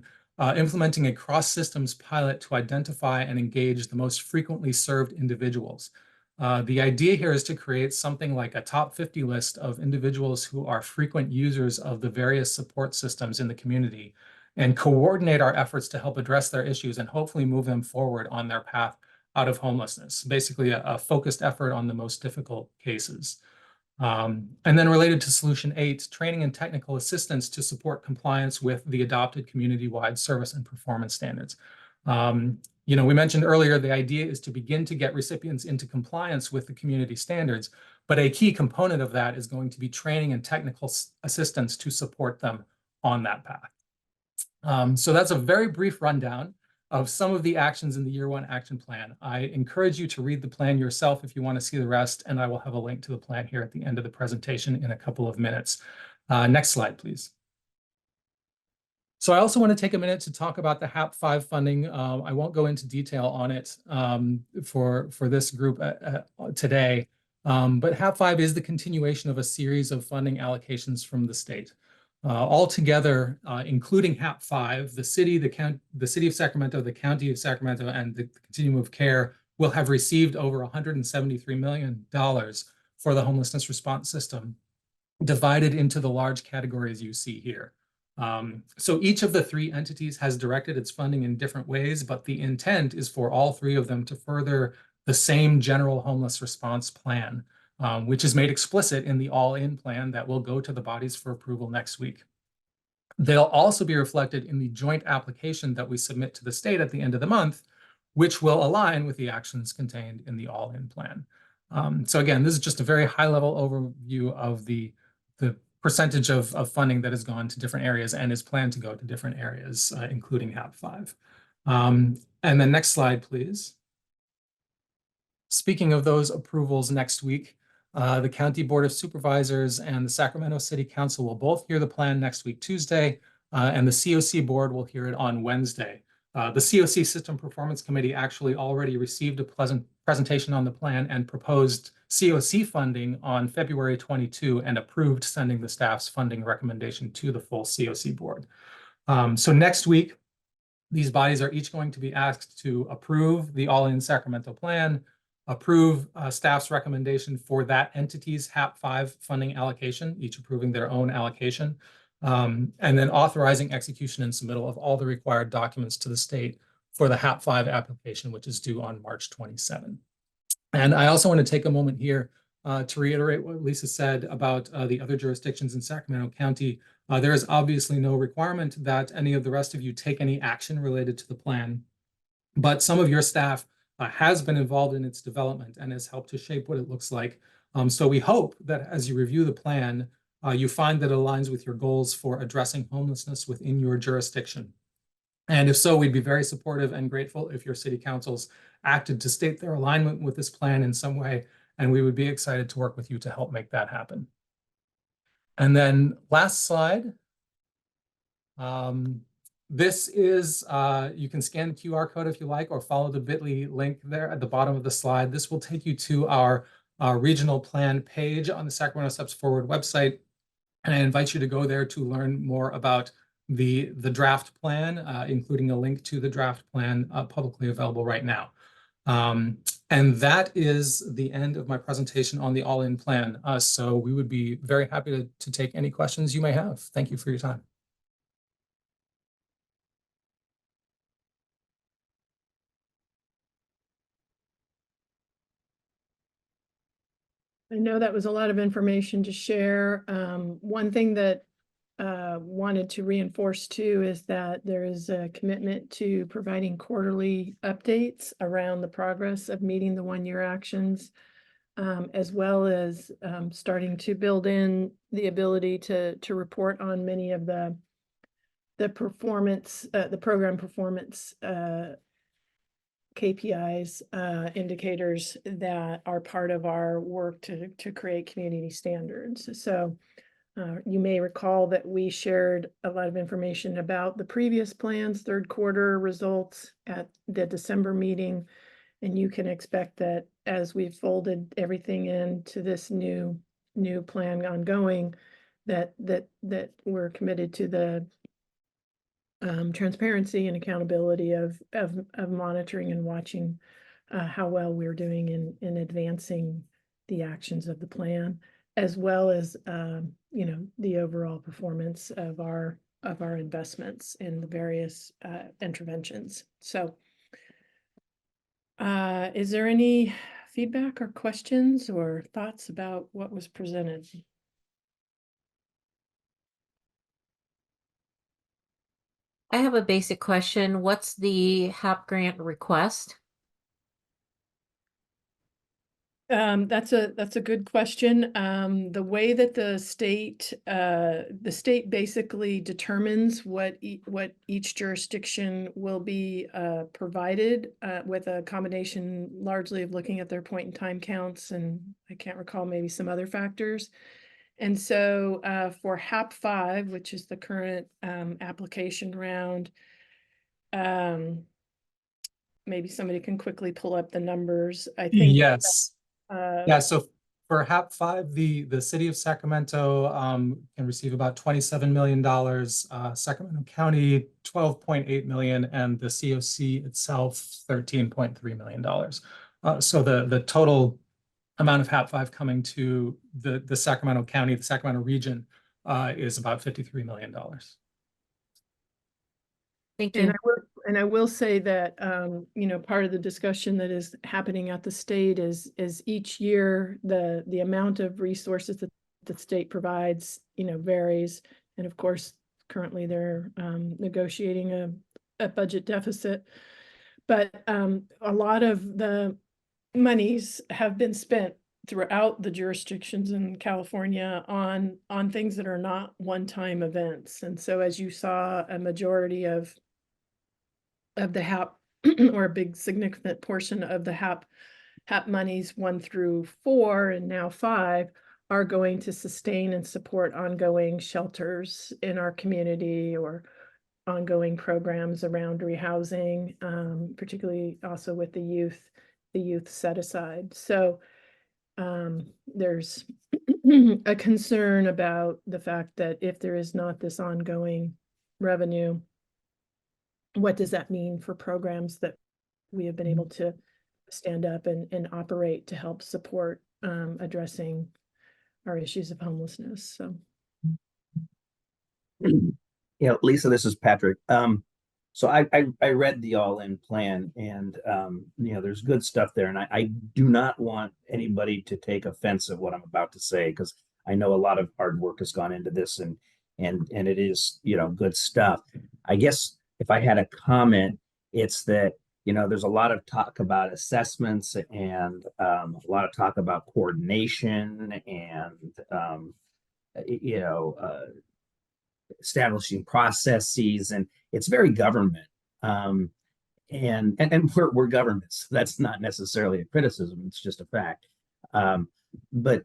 implementing a cross-systems pilot to identify and engage the most frequently served individuals. The idea here is to create something like a top 50 list of individuals who are frequent users of the various support systems in the community and coordinate our efforts to help address their issues and hopefully move them forward on their path out of homelessness, basically a focused effort on the most difficult cases. And then related to solution 8, training and technical assistance to support compliance with the adopted community-wide service and performance standards. We mentioned earlier, the idea is to begin to get recipients into compliance with the community standards, but a key component of that is going to be training and technical assistance to support them on that path. So that's a very brief rundown of some of the actions in the year 1 action plan. I encourage you to read the plan yourself if you want to see the rest, and I will have a link to the plan here at the end of the presentation in a couple of minutes. Next slide, please. So I also want to take a minute to talk about the HAP5 funding. I won't go into detail on it for this group today, but HAP5 is the continuation of a series of funding allocations from the state. Altogether, including HAP5, the city of Sacramento, the county of Sacramento, and the continuum of care will have received over $173 million for the homelessness response system, divided into the large categories you see here. So each of the 3 entities has directed its funding in different ways, but the intent is for all 3 of them to further the same general homeless response plan, which is made explicit in the all-in plan that will go to the bodies for approval next week. They'll also be reflected in the joint application that we submit to the state at the end of the month, which will align with the actions contained in the all-in plan. So again, this is just a very high-level overview of the percentage of funding that has gone to different areas and is planned to go to different areas, including HAP5. And then next slide, please. Speaking of those approvals next week, the County Board of Supervisors and the Sacramento City Council will both hear the plan next week, Tuesday, and the COC Board will hear it on Wednesday. The COC System Performance Committee actually already received a pleasant presentation on the plan and proposed COC funding on February 22 and approved sending the staff's funding recommendation to the full COC Board. So next week, these bodies are each going to be asked to approve the all-in Sacramento plan, approve staff's recommendation for that entity's HAP5 funding allocation, each approving their own allocation, and then authorizing execution and submittal of all the required documents to the state for the HAP5 application, which is due on March 27. And I also want to take a moment here to reiterate what Lisa said about the other jurisdictions in Sacramento County. There is obviously no requirement that any of the rest of you take any action related to the plan, but some of your staff has been involved in its development and has helped to shape what it looks like. So we hope that as you review the plan, you find that it aligns with your goals for addressing homelessness within your jurisdiction. And if so, we'd be very supportive and grateful if your city councils acted to state their alignment with this plan in some way, and we would be excited to work with you to help make that happen. And then last slide. This is, you can scan the QR code if you like, or follow the bit.ly link there at the bottom of the slide. This will take you to our regional plan page on the Sacramento Steps Forward website. And I invite you to go there to learn more about the draft plan, including a link to the draft plan publicly available right now. And that is the end of my presentation on the all-in plan. So we would be very happy to take any questions you may have. Thank you for your time. I know that was a lot of information to share. One thing that wanted to reinforce too is that there is a commitment to providing quarterly updates around the progress of meeting the one-year actions, as well as starting to build in the ability to report on many of the performance, the program performance KPIs, indicators that are part of our work to create community standards. So you may recall that we shared a lot of information about the previous plan's third quarter results at the December meeting. And you can expect that as we've folded everything into this new plan ongoing, that we're committed to the transparency and accountability of monitoring and watching how well we're doing in advancing the actions of the plan, as well as the overall performance of our investments in the various interventions. So is there any feedback or questions or thoughts about what was presented? I have a basic question. What's the HAP grant request? That's a good question. The way that the state basically determines what each jurisdiction will be provided with a combination largely of looking at their point in time counts, and I can't recall maybe some other factors. And so for HAP 5, which is the current application round, maybe somebody can quickly pull up the numbers. I think Yes. Yeah, so for HAP 5, the city of Sacramento can receive about $27 million, Sacramento County, $12.8 million, and the COC itself, $13.3 million. So the total amount of HAP 5 coming to the Sacramento County, the Sacramento region, is about $53 million. Thank you. And I will say that, part of the discussion that is happening at the state is each year, the amount of resources that the state provides, varies. And of course, currently they're negotiating a budget deficit. But a lot of the monies have been spent throughout the jurisdictions in California on things that are not one-time events. And so as you saw, a majority of the HAP or a big significant portion of the HAP monies 1 through 4 and now 5 are going to sustain and support ongoing shelters in our community or ongoing programs around rehousing, particularly also with the youth set aside. So there's a concern about the fact that if there is not this ongoing revenue, what does that mean for programs that we have been able to stand up and operate to help support addressing our issues of homelessness? So. Yeah, Lisa, this is Patrick. So I read the all-in plan, and there's good stuff there, and I do not want anybody to take offense of what I'm about to say, because I know a lot of hard work has gone into this, and it is good stuff. I guess if I had a comment, it's that there's a lot of talk about assessments and a lot of talk about coordination and establishing processes, and it's very government. And we're governments. That's not necessarily a criticism, it's just a fact. But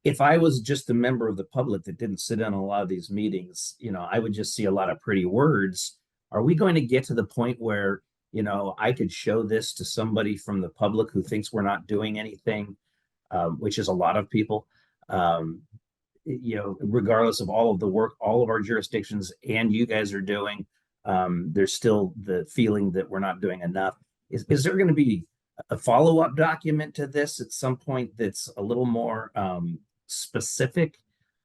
if I was just a member of the public that didn't sit in on a lot of these meetings, I would just see a lot of pretty words. Are we going to get to the point where I could show this to somebody from the public who thinks we're not doing anything, which is a lot of people, you know, regardless of all of the work all of our jurisdictions and you guys are doing, there's still the feeling that we're not doing enough. Is there going to be a follow-up document to this at some point that's a little more specific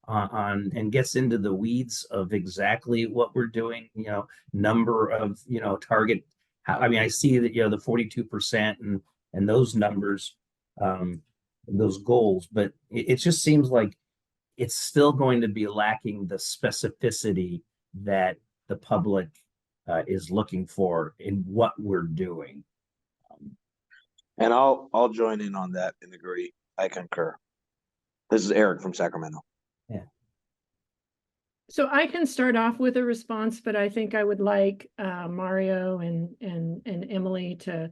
on and gets into the weeds of exactly what we're doing, you know, number of, you know, target. I mean, I see that, you know, the 42% and those numbers, those goals, but it just seems like it's still going to be lacking the specificity that the public is looking for in what we're doing. And I'll join in on that and agree. I concur. This is Eric from Sacramento. Yeah. So I can start off with a response, but I think I would like Mario and Emily to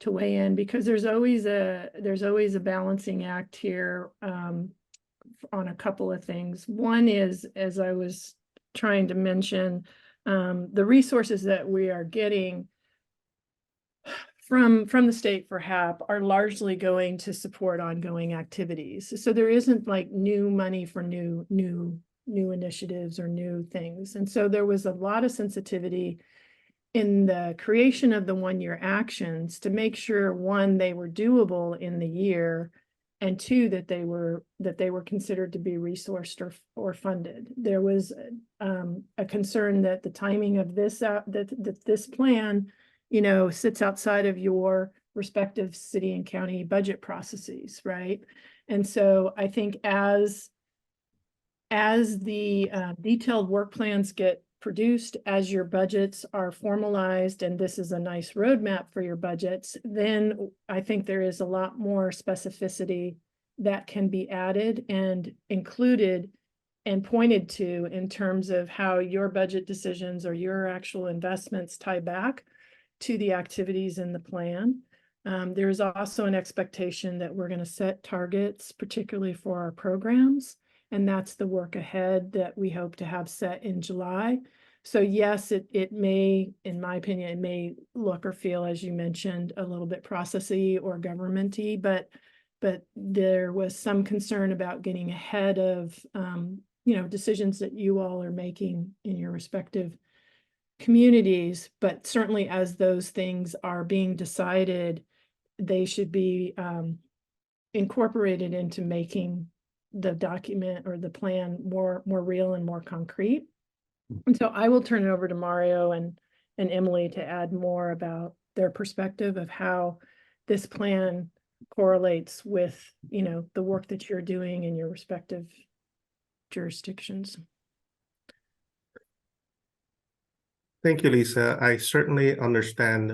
weigh in, because there's always a balancing act here on a couple of things. One is, as I was trying to mention, the resources that we are getting from the state for HAP are largely going to support ongoing activities. So there isn't like new money for new initiatives or new things. And so there was a lot of sensitivity in the creation of the one-year actions to make sure, one, they were doable in the year, and two, that they were considered to be resourced or funded. There was a concern that the timing of this that this plan, you know, sits outside of your respective city and county budget processes, right? And so I think as the detailed work plans get produced, as your budgets are formalized, and this is a nice roadmap for your budgets, then I think there is a lot more specificity that can be added and included and pointed to in terms of how your budget decisions or your actual investments tie back to the activities in the plan. There is also an expectation that we're going to set targets, particularly for our programs. And that's the work ahead that we hope to have set in July. So yes, it may, in my opinion, it may look or feel, as you mentioned, a little bit processy or governmenty, but there was some concern about getting ahead of, you know, decisions that you all are making in your respective communities. But certainly as those things are being decided, they should be incorporated into making the document or the plan more real and more concrete. And so I will turn it over to Mario and Emily to add more about their perspective of how this plan correlates with, you know, the work that you're doing in your respective jurisdictions. Thank you, Lisa. I certainly understand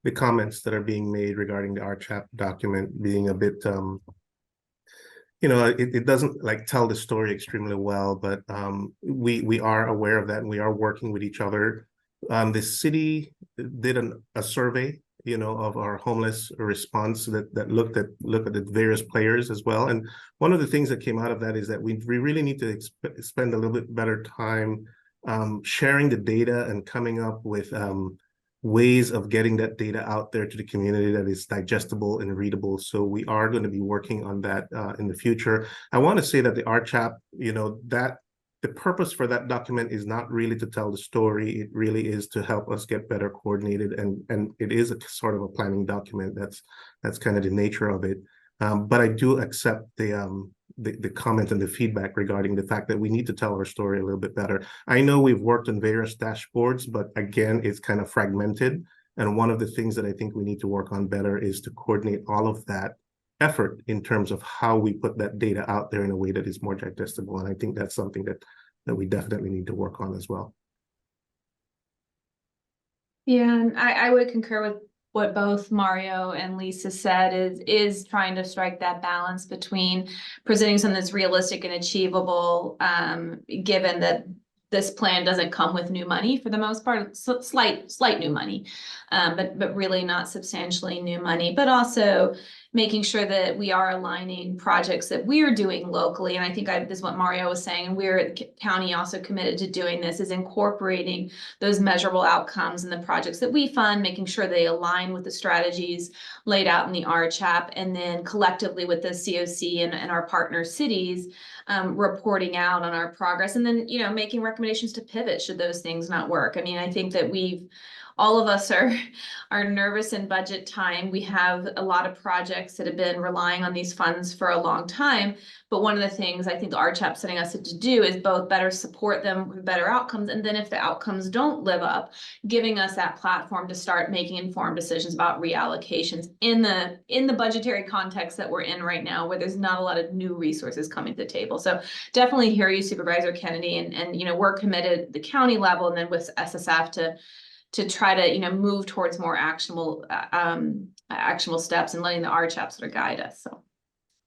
the comments that are being made regarding the RCHAP document being a bit you know, it doesn't like tell the story extremely well, but we are aware of that and we are working with each other. The city did a survey, you know, of our homeless response that looked at the various players as well. And one of the things that came out of that is that we really need to spend a little bit better time sharing the data and coming up with ways of getting that data out there to the community that is digestible and readable. So we are going to be working on that in the future. I want to say that the RCHAP, you know, that the purpose for that document is not really to tell the story. It really is to help us get better coordinated, and it is a sort of a planning document. That's kind of the nature of it. But I do accept the comment and the feedback regarding the fact that we need to tell our story a little bit better. I know we've worked on various dashboards, but again, it's kind of fragmented. And one of the things that I think we need to work on better is to coordinate all of that effort in terms of how we put that data out there in a way that is more digestible. And I think that's something that we definitely need to work on as well. Yeah, and I would concur with what both Mario and Lisa said, is trying to strike that balance between presenting something that's realistic and achievable, given that this plan doesn't come with new money for the most part, slight new money, but really not substantially new money, but also making sure that we are aligning projects that we're doing locally. And I think this is what Mario was saying, and we're at the county also committed to doing this, is incorporating those measurable outcomes in the projects that we fund, making sure they align with the strategies laid out in the RCHAP, and then collectively with the COC and our partner cities, reporting out on our progress, and then, making recommendations to pivot should those things not work. I mean, I think that all of us are nervous in budget time. We have a lot of projects that have been relying on these funds for a long time. But one of the things I think RCHAP's setting us up to do is both better support them with better outcomes. And then if the outcomes don't live up, giving us that platform to start making informed decisions about reallocations in the budgetary context that we're in right now, where there's not a lot of new resources coming to the table. So definitely hear you, Supervisor Kennedy, and we're committed at the county level and then with SSF to try to, move towards more actionable steps and letting the RCHAP sort of guide us. So.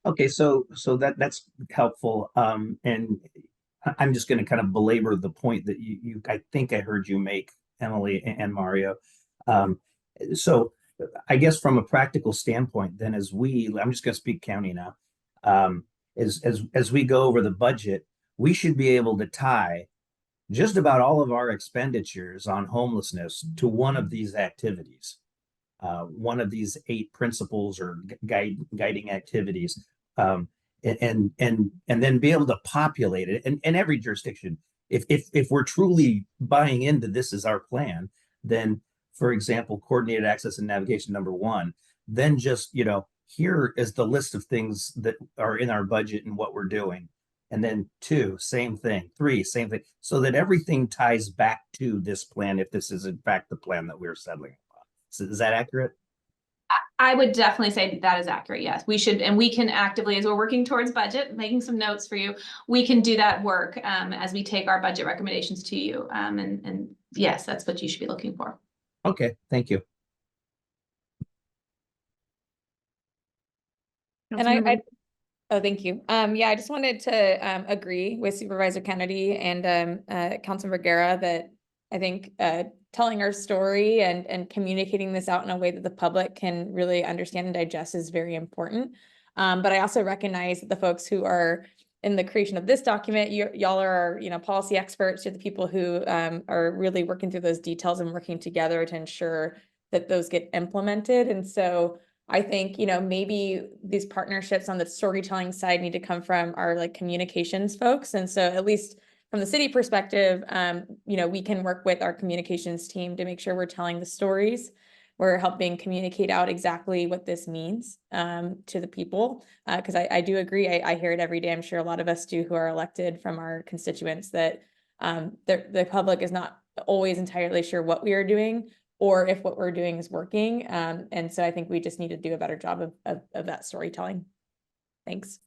Okay, so that's helpful. And I'm just going to kind of belabor the point that I think I heard you make, Emily and Mario. So I guess from a practical standpoint, then I'm just going to speak county now. As we go over the budget, we should be able to tie just about all of our expenditures on homelessness to one of these activities, one of these 8 principles or guiding activities, and then be able to populate it. And every jurisdiction, if we're truly buying into this as our plan, then, for example, coordinated access and navigation #1, then just, here is the list of things that are in our budget and what we're doing. And then 2, same thing. 3, same thing. So that everything ties back to this plan, if this is in fact the plan that we're settling upon. So is that accurate? I would definitely say that is accurate. Yes, we should, and we can actively, as we're working towards budget, making some notes for you, we can do that work as we take our budget recommendations to you. And yes, that's what you should be looking for. Okay, thank you. And oh, thank you. Yeah, I just wanted to agree with Supervisor Kennedy and Councilmember Guerra that I think telling our story and communicating this out in a way that the public can really understand and digest is very important. But I also recognize that the folks who are in the creation of this document, y'all are, policy experts. You're the people who are really working through those details and working together to ensure that those get implemented. And so I think, maybe these partnerships on the storytelling side need to come from our communications folks. And so at least from the city perspective, we can work with our communications team to make sure we're telling the stories. We're helping communicate out exactly what this means to the people. Because I do agree, I hear it every day. I'm sure a lot of us do who are elected from our constituents that the public is not always entirely sure what we are doing or if what we're doing is working. And so I think we just need to do a better job of that storytelling. Thanks.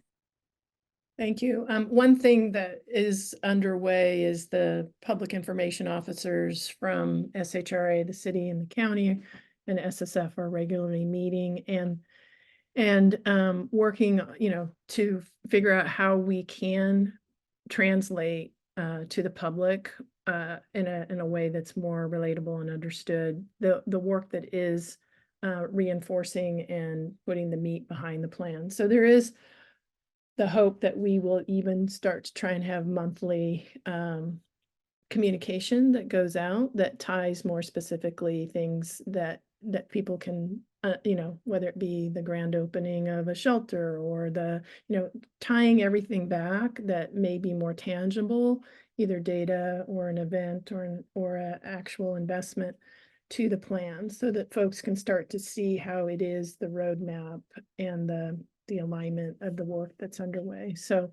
Thank you. One thing that is underway is the public information officers from SHRA, the city and the county, and SSF are regularly meeting and working, to figure out how we can translate to the public in a way that's more relatable and understood the work that is reinforcing and putting the meat behind the plan. So there is the hope that we will even start to try and have monthly communication that goes out that ties more specifically things that people can, whether it be the grand opening of a shelter or tying everything back that may be more tangible, either data or an event or an actual investment to the plan, so that folks can start to see how it is the roadmap and the alignment of the work that's underway. So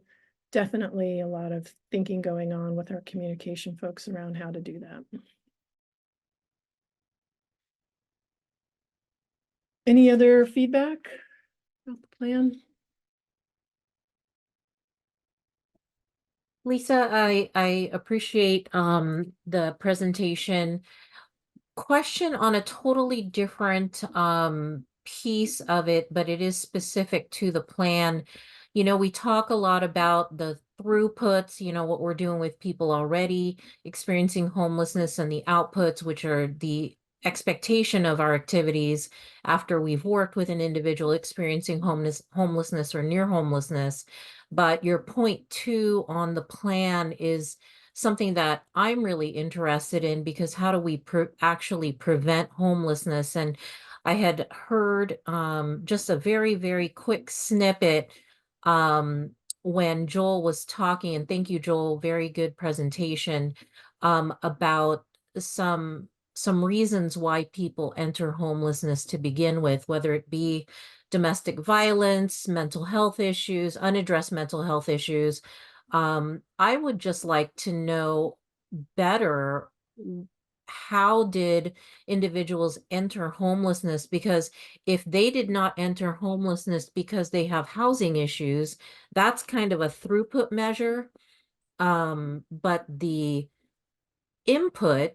definitely a lot of thinking going on with our communication folks around how to do that. Any other feedback about the plan? Lisa, I appreciate the presentation. Question on a totally different piece of it, but it is specific to the plan. We talk a lot about the throughputs, what we're doing with people already experiencing homelessness, and the outputs, which are the expectation of our activities after we've worked with an individual experiencing homelessness or near homelessness. But your point two on the plan is something that I'm really interested in, because how do we actually prevent homelessness? And I had heard just a very, very quick snippet when Joel was talking, and thank you, Joel, very good presentation, about some reasons why people enter homelessness to begin with, whether it be domestic violence, mental health issues, unaddressed mental health issues. I would just like to know better, how did individuals enter homelessness? Because if they did not enter homelessness because they have housing issues, that's kind of a throughput measure. But the input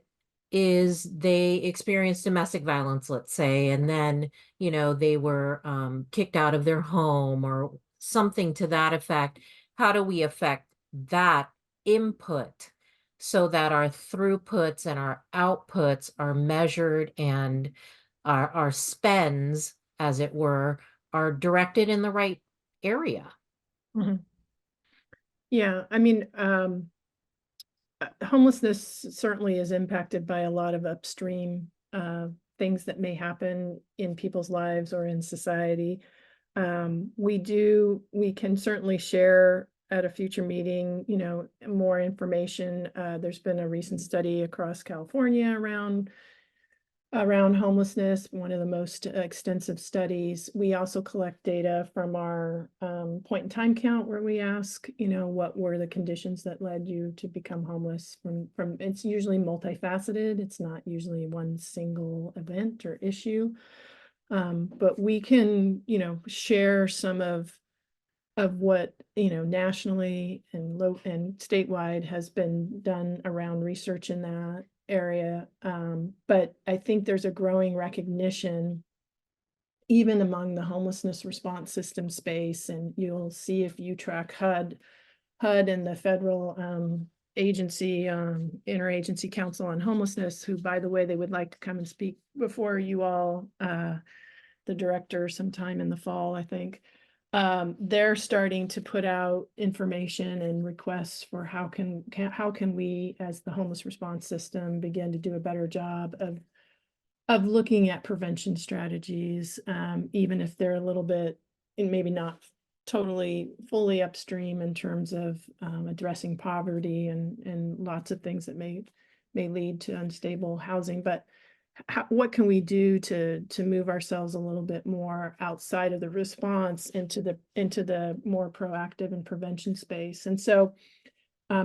is they experienced domestic violence, let's say, and then, they were kicked out of their home or something to that effect. How do we affect that input so that our throughputs and our outputs are measured, and our spends, as it were, are directed in the right area? Mhm. Yeah, I mean, homelessness certainly is impacted by a lot of upstream things that may happen in people's lives or in society. We can certainly share at a future meeting, more information. There's been a recent study across California around homelessness, one of the most extensive studies. We also collect data from our point in time count, where we ask, what were the conditions that led you to become homeless. From it's usually multifaceted. It's not usually one single event or issue. But we can, share some of what, nationally and statewide has been done around research in that area. But I think there's a growing recognition, even among the homelessness response system space, and you'll see if you track HUD and the federal agency, Interagency Council on Homelessness, who, by the way, they would like to come and speak before you all, the director, sometime in the fall, I think. They're starting to put out information and requests for how can we, as the homeless response system, begin to do a better job of looking at prevention strategies, even if they're a little bit, and maybe not totally fully upstream in terms of addressing poverty and lots of things that may lead to unstable housing. But what can we do to move ourselves a little bit more outside of the response into the more proactive and prevention space? And so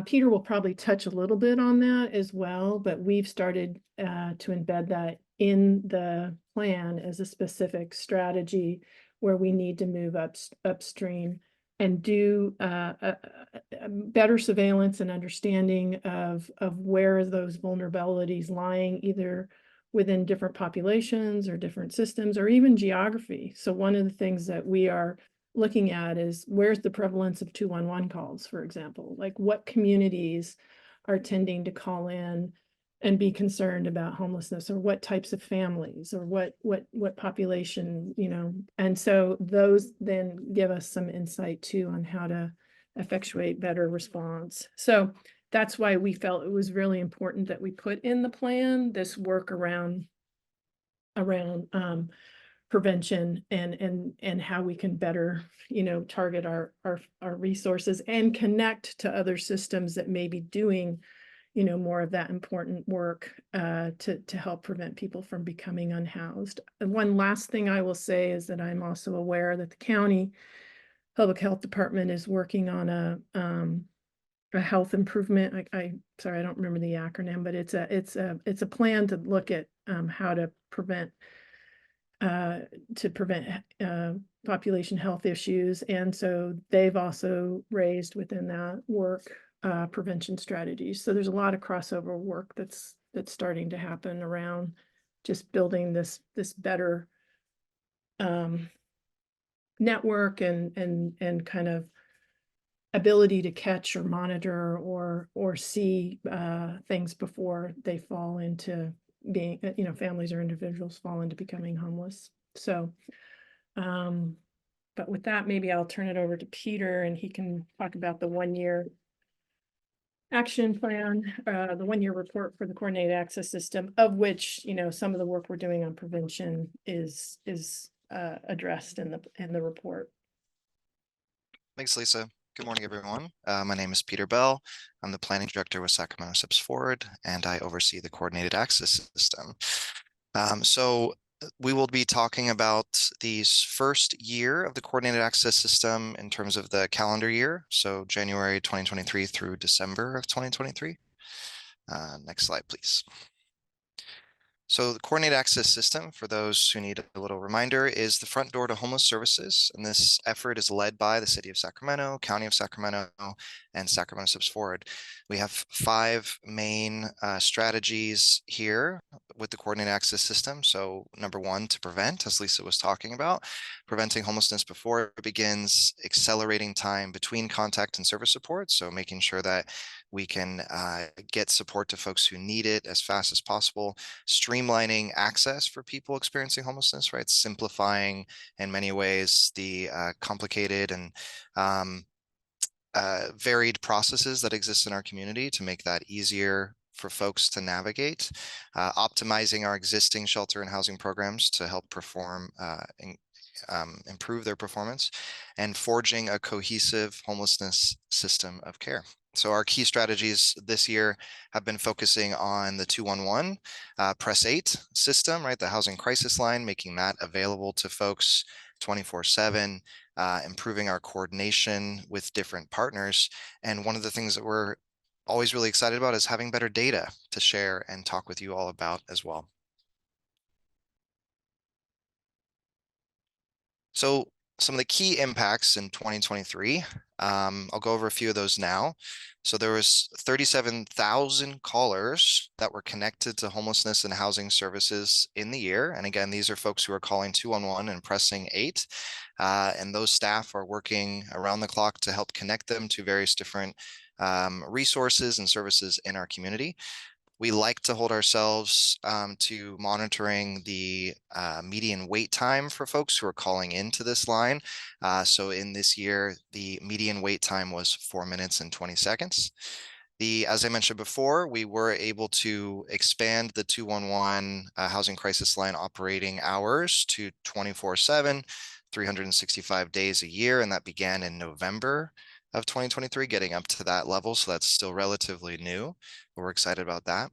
Peter will probably touch a little bit on that as well, but we've started to embed that in the plan as a specific strategy where we need to move upstream and do a better surveillance and understanding of where those vulnerabilities lying, either within different populations or different systems or even geography. So one of the things that we are looking at is, where's the prevalence of 211 calls, for example? Like, what communities are tending to call in and be concerned about homelessness, or what types of families, or what population, and so those then give us some insight too on how to effectuate better response. So that's why we felt it was really important that we put in the plan this work around prevention and how we can better, target our resources and connect to other systems that may be doing, more of that important work to help prevent people from becoming unhoused. And one last thing I will say is that I'm also aware that the county public health department is working on a health improvement. Sorry, I don't remember the acronym, but it's a plan to look at how to prevent population health issues. And so they've also raised within that work prevention strategies. So there's a lot of crossover work that's starting to happen around just building this better network and kind of ability to catch or monitor or see things before they fall into being, families or individuals fall into becoming homeless. So, but with that, maybe I'll turn it over to Peter and he can talk about the 1-year action plan, the 1-year report for the coordinated access system, of which, some of the work we're doing on prevention is addressed in the report. Thanks, Lisa. Good morning, everyone. My name is Peter Bell. I'm the planning director with Sacramento Steps Forward, and I oversee the coordinated access system. So we will be talking about the first year of the coordinated access system in terms of the calendar year. So January 2023 through December of 2023. Next slide, please. So the coordinated access system, for those who need a little reminder, is the front door to homeless services. And this effort is led by the City of Sacramento, County of Sacramento, and Sacramento Steps Forward. We have 5 main strategies here with the coordinated access system. So number 1, to prevent, as Lisa was talking about, preventing homelessness before it begins, accelerating time between contact and service support. So making sure that we can get support to folks who need it as fast as possible, streamlining access for people experiencing homelessness, right? Simplifying in many ways the complicated and varied processes that exist in our community to make that easier for folks to navigate, optimizing our existing shelter and housing programs to help perform improve their performance, and forging a cohesive homelessness system of care. So our key strategies this year have been focusing on the 211 Press 8 system, right? The housing crisis line, making that available to folks 24/7, improving our coordination with different partners. And one of the things that we're always really excited about is having better data to share and talk with you all about as well. So some of the key impacts in 2023, I'll go over a few of those now. So there was 37,000 callers that were connected to homelessness and housing services in the year. And again, these are folks who are calling 211 and pressing 8. And those staff are working around the clock to help connect them to various different resources and services in our community. We like to hold ourselves to monitoring the median wait time for folks who are calling into this line. So in this year, the median wait time was 4 minutes and 20 seconds. As I mentioned before, we were able to expand the 211 housing crisis line operating hours to 24/7, 365 days a year, and that began in November of 2023, getting up to that level. So that's still relatively new, but we're excited about that.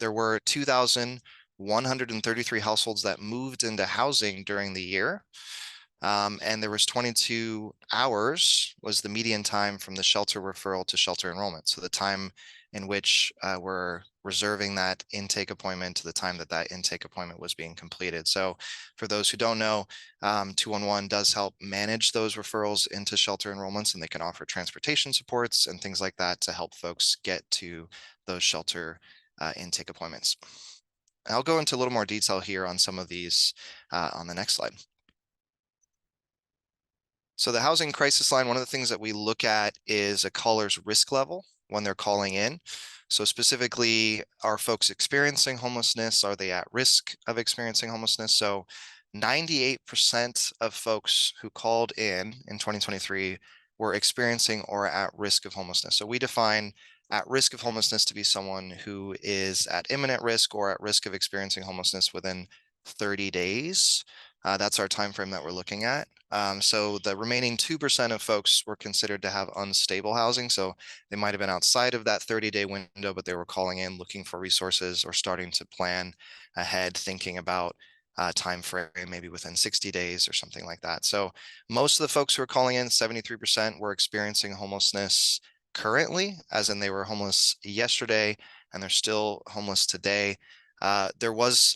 There were 2,133 households that moved into housing during the year. And there was 22 hours was the median time from the shelter referral to shelter enrollment. So the time in which we're reserving that intake appointment to the time that that intake appointment was being completed. So for those who don't know, 211 does help manage those referrals into shelter enrollments, and they can offer transportation supports and things like that to help folks get to those shelter intake appointments. I'll go into a little more detail here on some of these on the next slide. So the housing crisis line, one of the things that we look at is a caller's risk level when they're calling in. So specifically, are folks experiencing homelessness? Are they at risk of experiencing homelessness? So 98% of folks who called in 2023 were experiencing or at risk of homelessness. So we define at risk of homelessness to be someone who is at imminent risk or at risk of experiencing homelessness within 30 days. That's our time frame that we're looking at. So the remaining 2% of folks were considered to have unstable housing. So they might have been outside of that 30-day window, but they were calling in looking for resources or starting to plan ahead, thinking about time frame, maybe within 60 days or something like that. So most of the folks who are calling in, 73%, were experiencing homelessness currently, as in they were homeless yesterday and they're still homeless today.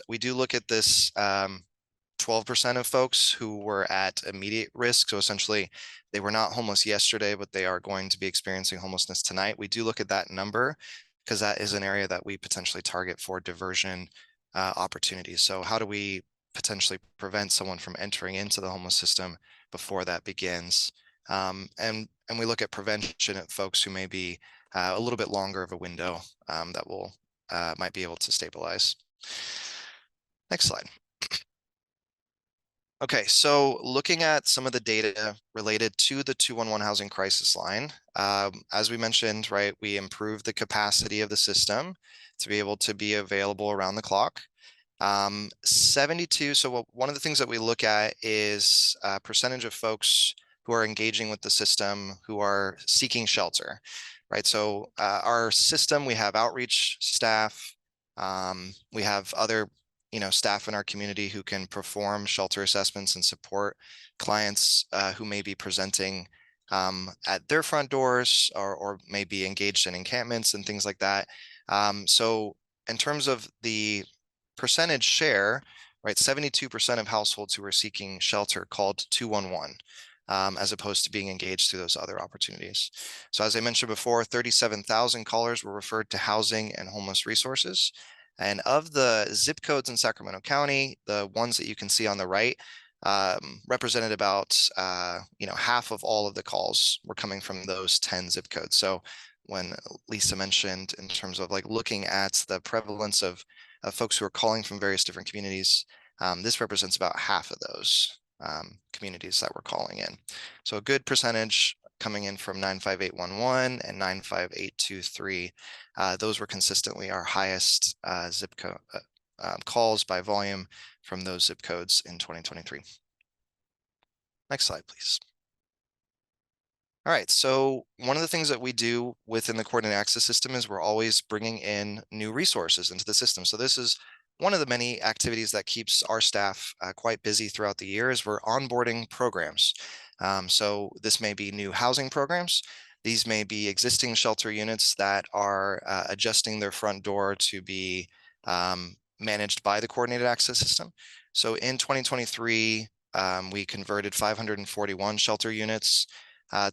We do look at this 12% of folks who were at immediate risk. So essentially they were not homeless yesterday, but they are going to be experiencing homelessness tonight. We do look at that number because that is an area that we potentially target for diversion opportunities. So how do we potentially prevent someone from entering into the homeless system before that begins? And we look at prevention at folks who may be a little bit longer of a window that will might be able to stabilize. Next slide. Okay, so looking at some of the data related to the 211 housing crisis line, as we mentioned, right, we improved the capacity of the system to be able to be available around the clock. 72, so one of the things that we look at is percentage of folks who are engaging with the system who are seeking shelter, right? So our system, we have outreach staff, we have other staff in our community who can perform shelter assessments and support clients who may be presenting at their front doors or may be engaged in encampments and things like that. So in terms of the percentage share, right, 72% of households who are seeking shelter called 211, as opposed to being engaged through those other opportunities. So as I mentioned before, 37,000 callers were referred to housing and homeless resources. And of the zip codes in Sacramento County, the ones that you can see on the right represented about half of all of the calls were coming from those 10 zip codes. So when Lisa mentioned in terms of like looking at the prevalence of folks who are calling from various different communities, this represents about half of those communities that we're calling in. So a good percentage coming in from 95811 and 95823. Those were consistently our highest zip code calls by volume from those zip codes in 2023. Next slide, please. All right, so one of the things that we do within the coordinated access system is we're always bringing in new resources into the system. So this is one of the many activities that keeps our staff quite busy throughout the year is we're onboarding programs. So this may be new housing programs. These may be existing shelter units that are adjusting their front door to be managed by the coordinated access system. So in 2023, we converted 541 shelter units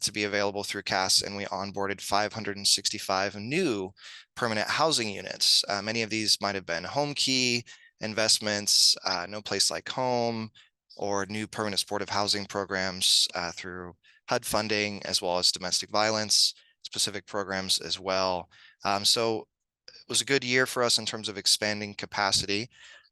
to be available through CAS, and we onboarded 565 new permanent housing units. Many of these might have been home key investments, No Place Like Home, or new permanent supportive housing programs through HUD funding, as well as domestic violence specific programs as well. So it was a good year for us in terms of expanding capacity.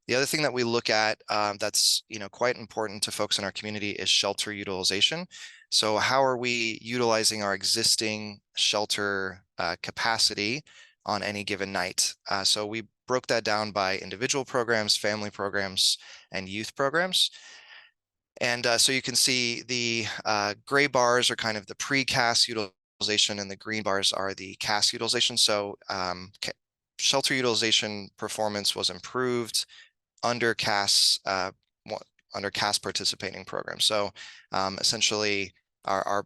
The other thing that we look at that's quite important to folks in our community is shelter utilization. So how are we utilizing our existing shelter capacity on any given night? So we broke that down by individual programs, family programs, and youth programs. And so you can see the gray bars are kind of the pre-CAS utilization and the green bars are the CAS utilization. So shelter utilization performance was improved under CAS participating programs. So essentially our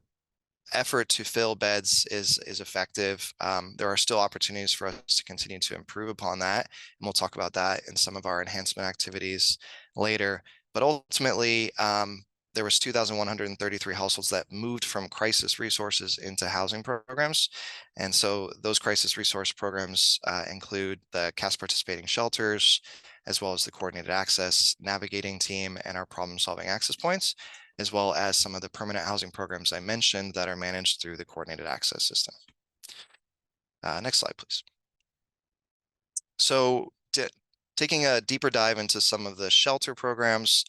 effort to fill beds is effective. There are still opportunities for us to continue to improve upon that. And we'll talk about that in some of our enhancement activities later. But ultimately, there was 2,133 households that moved from crisis resources into housing programs. And so those crisis resource programs include the CAS participating shelters, as well as the coordinated access navigating team and our problem solving access points, as well as some of the permanent housing programs I mentioned that are managed through the coordinated access system. Next slide, please. So taking a deeper dive into some of the shelter programs.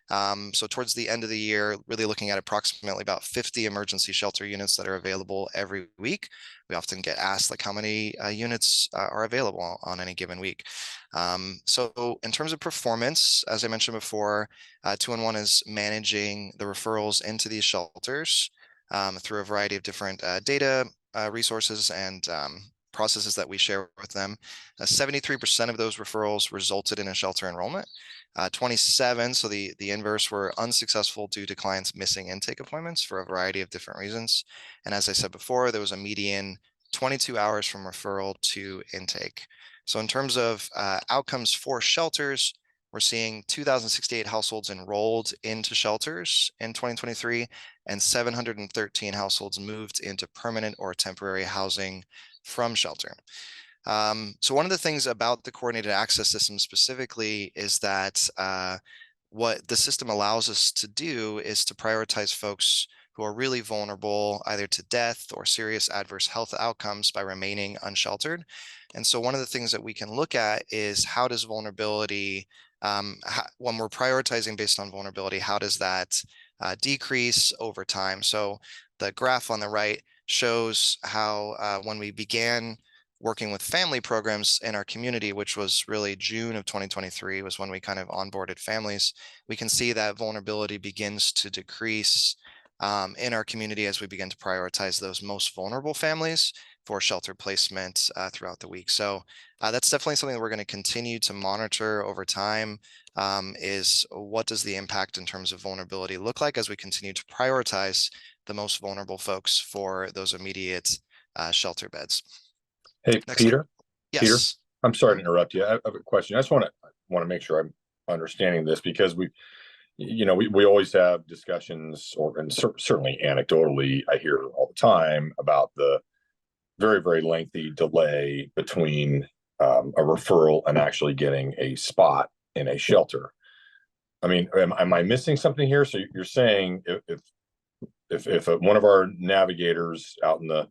So towards the end of the year, really looking at approximately about 50 emergency shelter units that are available every week. We often get asked like how many units are available on any given week. So in terms of performance, as I mentioned before, 211 is managing the referrals into these shelters through a variety of different data resources and processes that we share with them. 73% of those referrals resulted in a shelter enrollment. 27, so the inverse, were unsuccessful due to clients missing intake appointments for a variety of different reasons. And as I said before, there was a median 22 hours from referral to intake. So in terms of outcomes for shelters, we're seeing 2,068 households enrolled into shelters in 2023, and 713 households moved into permanent or temporary housing from shelter. So one of the things about the coordinated access system specifically is that what the system allows us to do is to prioritize folks who are really vulnerable either to death or serious adverse health outcomes by remaining unsheltered. And so one of the things that we can look at is how does vulnerability, when we're prioritizing based on vulnerability, how does that decrease over time? So the graph on the right shows how when we began working with family programs in our community, which was really June of 2023 was when we kind of onboarded families, we can see that vulnerability begins to decrease in our community as we begin to prioritize those most vulnerable families for shelter placement throughout the week. So that's definitely something that we're going to continue to monitor over time, is what does the impact in terms of vulnerability look like as we continue to prioritize the most vulnerable folks for those immediate shelter beds. Hey, Next Peter. slide. Peter, Yes. I'm sorry to interrupt you. I have a question. I just want to make sure I'm understanding this, because we always have discussions, and certainly anecdotally, I hear all the time about the very, very lengthy delay between a referral and actually getting a spot in a shelter. I mean, am I missing something here? So you're saying if one of our navigators out in the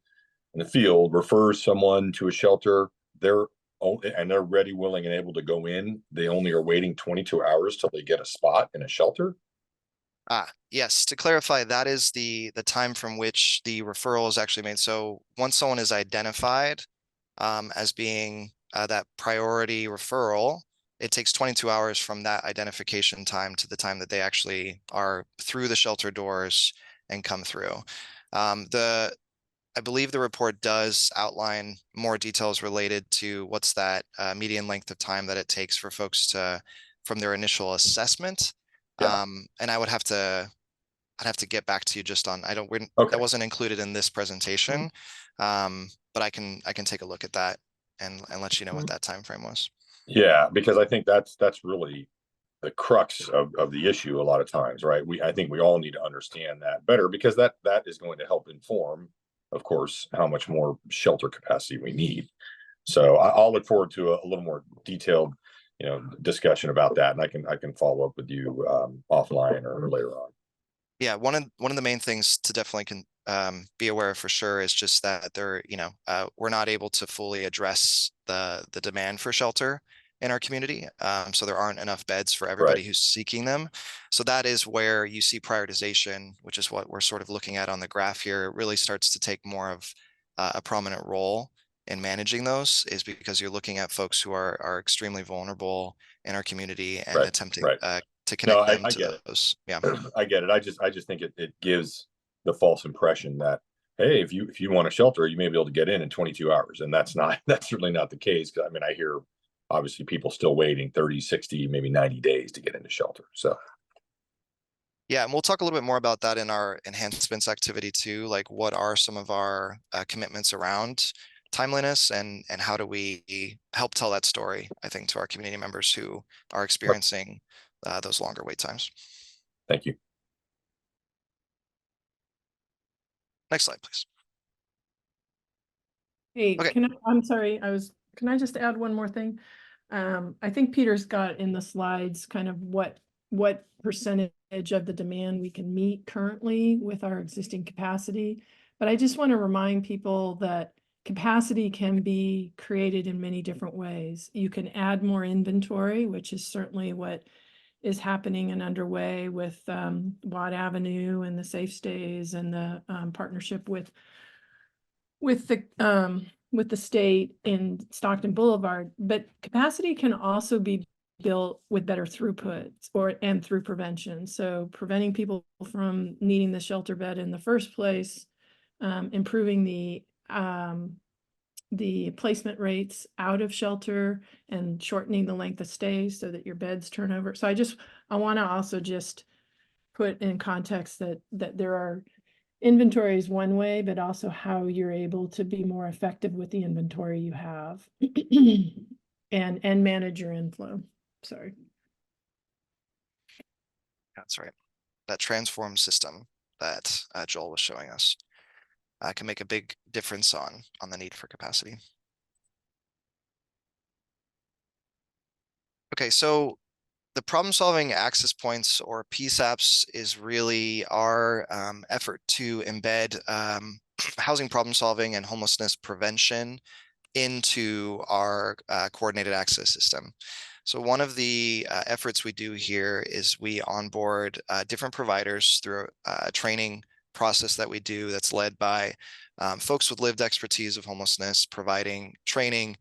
field refers someone to a shelter, they're ready, willing, and able to go in, they only are waiting 22 hours till they get a spot in a shelter? Yes, to clarify, that is the time from which the referral is actually made. So once someone is identified as being that priority referral, it takes 22 hours from that identification time to the time that they actually are through the shelter doors and come through. I believe the report does outline more details related to what's that median length of time that it takes for folks from their initial assessment. Yeah. And I'd have to get back to you just on, Okay. that wasn't included in this presentation. But I can take a look at that and let you know what that time frame was. Yeah, because I think that's really the crux of the issue a lot of times, right? I think we all need to understand that better, because that is going to help inform, of course, how much more shelter capacity we need. So I'll look forward to a little more detailed, discussion about that, and I can follow up with you offline or later on. Yeah, one of the main things to definitely be aware of for sure is just that we're not able to fully address the demand for shelter in our community. So there aren't enough beds for everybody who's seeking them. So that is where you see prioritization, which is what we're sort of looking at on the graph here. It really starts to take more of a prominent role in managing those, is because you're looking at folks who are extremely vulnerable in our community and attempting to connect them to those. Yeah, I get it. I just think it gives the false impression that, hey, if you want a shelter, you may be able to get in 22 hours. And that's certainly not the case. I mean, I hear obviously people still waiting 30, 60, maybe 90 days to get into shelter. So. Yeah, and we'll talk a little bit more about that in our enhancements activity too. Like, what are some of our commitments around timeliness, and how do we help tell that story, I think, to our community members who are experiencing those longer wait times. Thank you. Next slide, please. Hey, Okay. I'm sorry, can I just add one more thing? I think Peter's got in the slides kind of what percentage of the demand we can meet currently with our existing capacity. But I just want to remind people that capacity can be created in many different ways. You can add more inventory, which is certainly what is happening and underway with Watt Avenue and the Safe Stays and the partnership with the state in Stockton Boulevard. But capacity can also be built with better throughputs and through prevention. So preventing people from needing the shelter bed in the first place, improving the placement rates out of shelter, and shortening the length of stay so that your beds turn over. So I want to also just put in context that there are inventory is one way, but also how you're able to be more effective with the inventory you have and manage your inflow. Sorry. That's right. That transform system that Joel was showing us can make a big difference on the need for capacity. Okay, so the problem-solving access points, or PSAPs, is really our effort to embed housing problem-solving and homelessness prevention into our coordinated access system. So one of the efforts we do here is we onboard different providers through a training process that we do that's led by folks with lived expertise of homelessness, providing training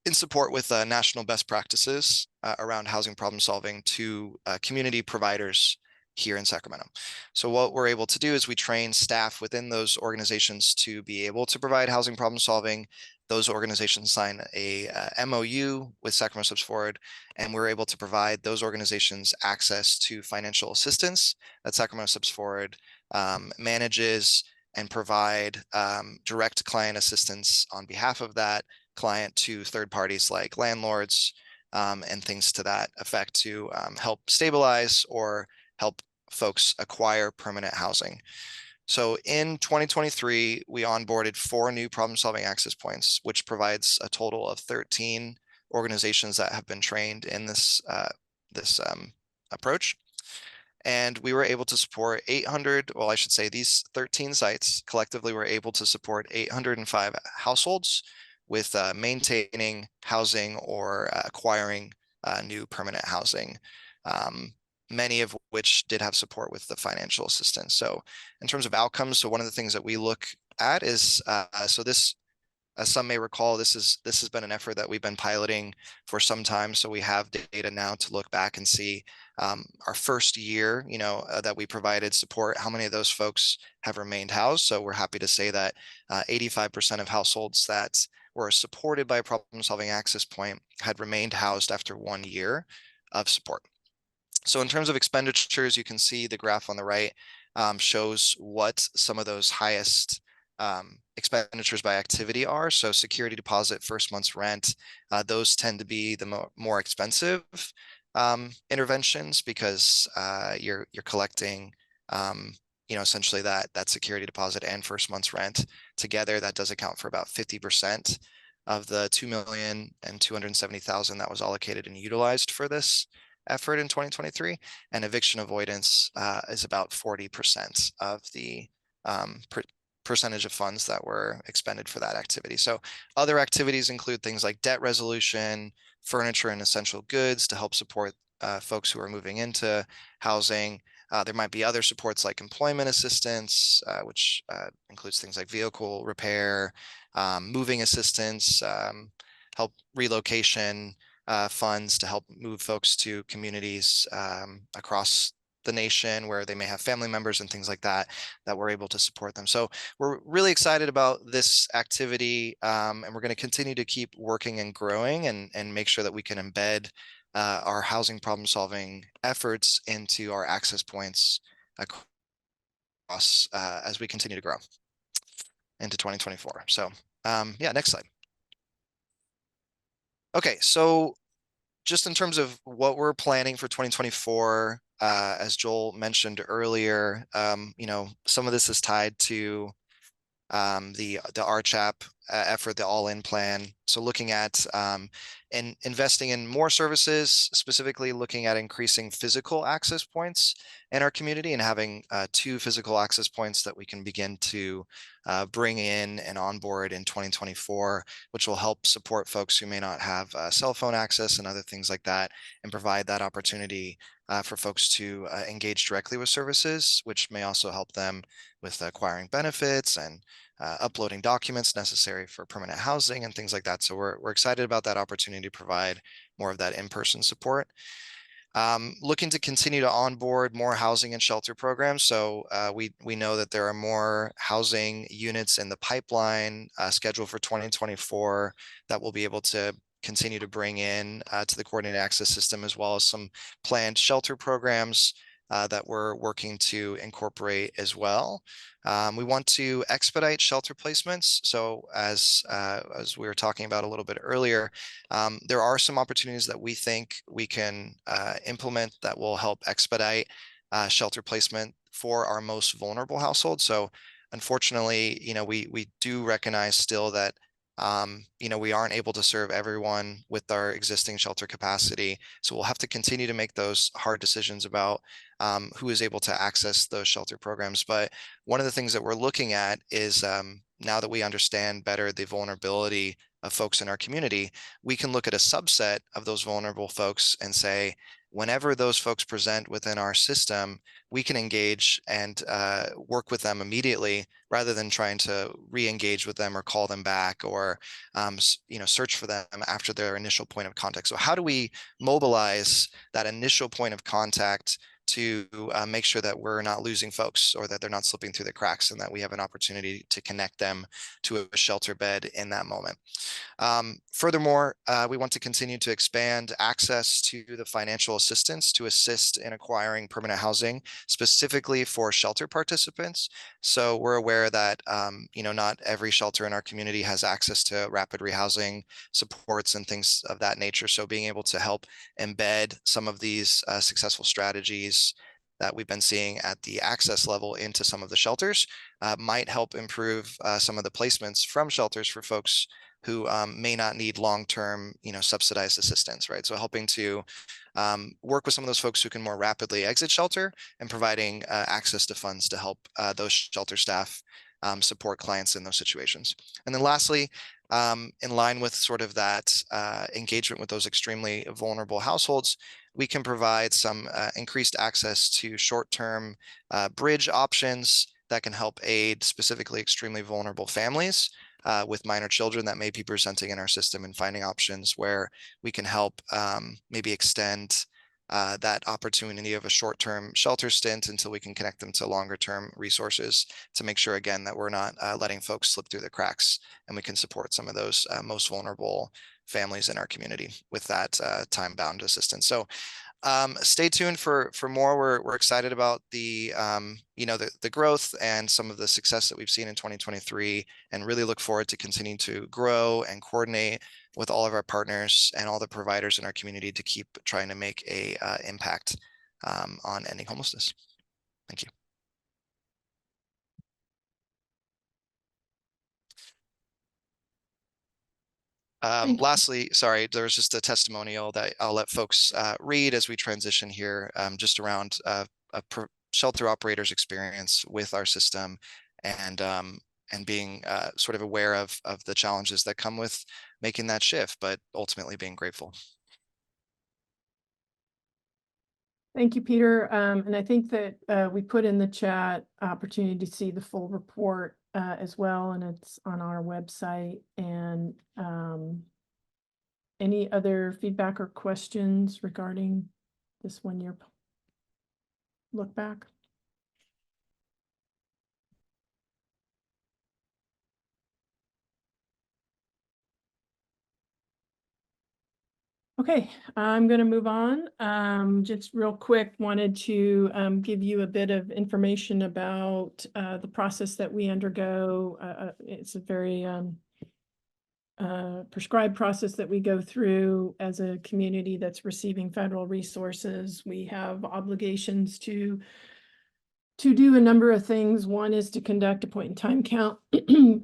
in support with national best practices around housing problem solving to community providers here in Sacramento. So what we're able to do is we train staff within those organizations to be able to provide housing problem solving. Those organizations sign a MOU with Sacramento Steps Forward, and we're able to provide those organizations access to financial assistance that Sacramento Steps Forward manages, and provide direct client assistance on behalf of that client to third parties like landlords and things to that effect to help stabilize or help folks acquire permanent housing. So in 2023, we onboarded 4 new problem-solving access points, which provides a total of 13 organizations that have been trained in this approach. And we were able to support 800, well, I should say these 13 sites collectively were able to support 805 households with maintaining housing or acquiring new permanent housing, many of which did have support with the financial assistance. So in terms of outcomes, so one of the things that we look at is, so this, as some may recall, this has been an effort that we've been piloting for some time. So we have data now to look back and see our first year, that we provided support, how many of those folks have remained housed. So we're happy to say that 85% of households that were supported by a problem-solving access point had remained housed after 1 year of support. So in terms of expenditures, you can see the graph on the right shows what some of those highest expenditures by activity are. So security deposit, first month's rent, those tend to be the more expensive interventions because you're collecting essentially that security deposit and first month's rent together. That does account for about 50% of the $2,270,000 that was allocated and utilized for this effort in 2023. And eviction avoidance is about 40% of the percentage of funds that were expended for that activity. So other activities include things like debt resolution, furniture and essential goods to help support folks who are moving into housing. There might be other supports like employment assistance, which includes things like vehicle repair, moving assistance, help relocation funds to help move folks to communities across the nation where they may have family members and things like that, that we're able to support them. So we're really excited about this activity, and we're going to continue to keep working and growing and make sure that we can embed our housing problem solving efforts into our access points across as we continue to grow into 2024. So yeah, next slide. Okay, so just in terms of what we're planning for 2024, as Joel mentioned earlier, some of this is tied to the RCHAP effort, the all-in plan. So looking at investing in more services, specifically looking at increasing physical access points in our community and having 2 physical access points that we can begin to bring in and onboard in 2024, which will help support folks who may not have cell phone access and other things like that, and provide that opportunity for folks to engage directly with services, which may also help them with acquiring benefits and uploading documents necessary for permanent housing and things like that. So we're excited about that opportunity to provide more of that in-person support. Looking to continue to onboard more housing and shelter programs. So we know that there are more housing units in the pipeline scheduled for 2024 that we'll be able to continue to bring in to the coordinated access system, as well as some planned shelter programs that we're working to incorporate as well. We want to expedite shelter placements. So as we were talking about a little bit earlier, there are some opportunities that we think we can implement that will help expedite shelter placement for our most vulnerable households. So unfortunately, we do recognize still that we aren't able to serve everyone with our existing shelter capacity. So we'll have to continue to make those hard decisions about who is able to access those shelter programs. But one of the things that we're looking at is now that we understand better the vulnerability of folks in our community, we can look at a subset of those vulnerable folks and say, whenever those folks present within our system, we can engage and work with them immediately rather than trying to re-engage with them or call them back or search for them after their initial point of contact. So how do we mobilize that initial point of contact to make sure that we're not losing folks or that they're not slipping through the cracks and that we have an opportunity to connect them to a shelter bed in that moment? Furthermore, we want to continue to expand access to the financial assistance to assist in acquiring permanent housing, specifically for shelter participants. So we're aware that, not every shelter in our community has access to rapid rehousing supports and things of that nature. So being able to help embed some of these successful strategies that we've been seeing at the access level into some of the shelters might help improve some of the placements from shelters for folks who may not need long-term, subsidized assistance, right? So helping to work with some of those folks who can more rapidly exit shelter and providing access to funds to help those shelter staff support clients in those situations. And then lastly, in line with sort of that engagement with those extremely vulnerable households, we can provide some increased access to short-term bridge options that can help aid specifically extremely vulnerable families with minor children that may be presenting in our system, and finding options where we can help maybe extend that opportunity of a short-term shelter stint until we can connect them to longer-term resources to make sure, again, that we're not letting folks slip through the cracks, and we can support some of those most vulnerable families in our community with that time-bound assistance. So stay tuned for more. We're excited about the the growth and some of the success that we've seen in 2023, and really look forward to continuing to grow and coordinate with all of our partners and all the providers in our community to keep trying to make a impact on ending homelessness. Thank you. Lastly, sorry, there's just a testimonial that I'll let folks read as we transition here, just around a shelter operator's experience with our system, and being sort of aware of the challenges that come with making that shift, but ultimately being grateful. Thank you, Peter. And I think that we put in the chat opportunity to see the full report as well, and it's on our website. And any other feedback or questions regarding this 1 year look back? Okay, I'm going to move on. Just real quick, wanted to give you a bit of information about the process that we undergo. It's a very prescribed process that we go through as a community that's receiving federal resources. We have obligations to do a number of things. One is to conduct a point in time count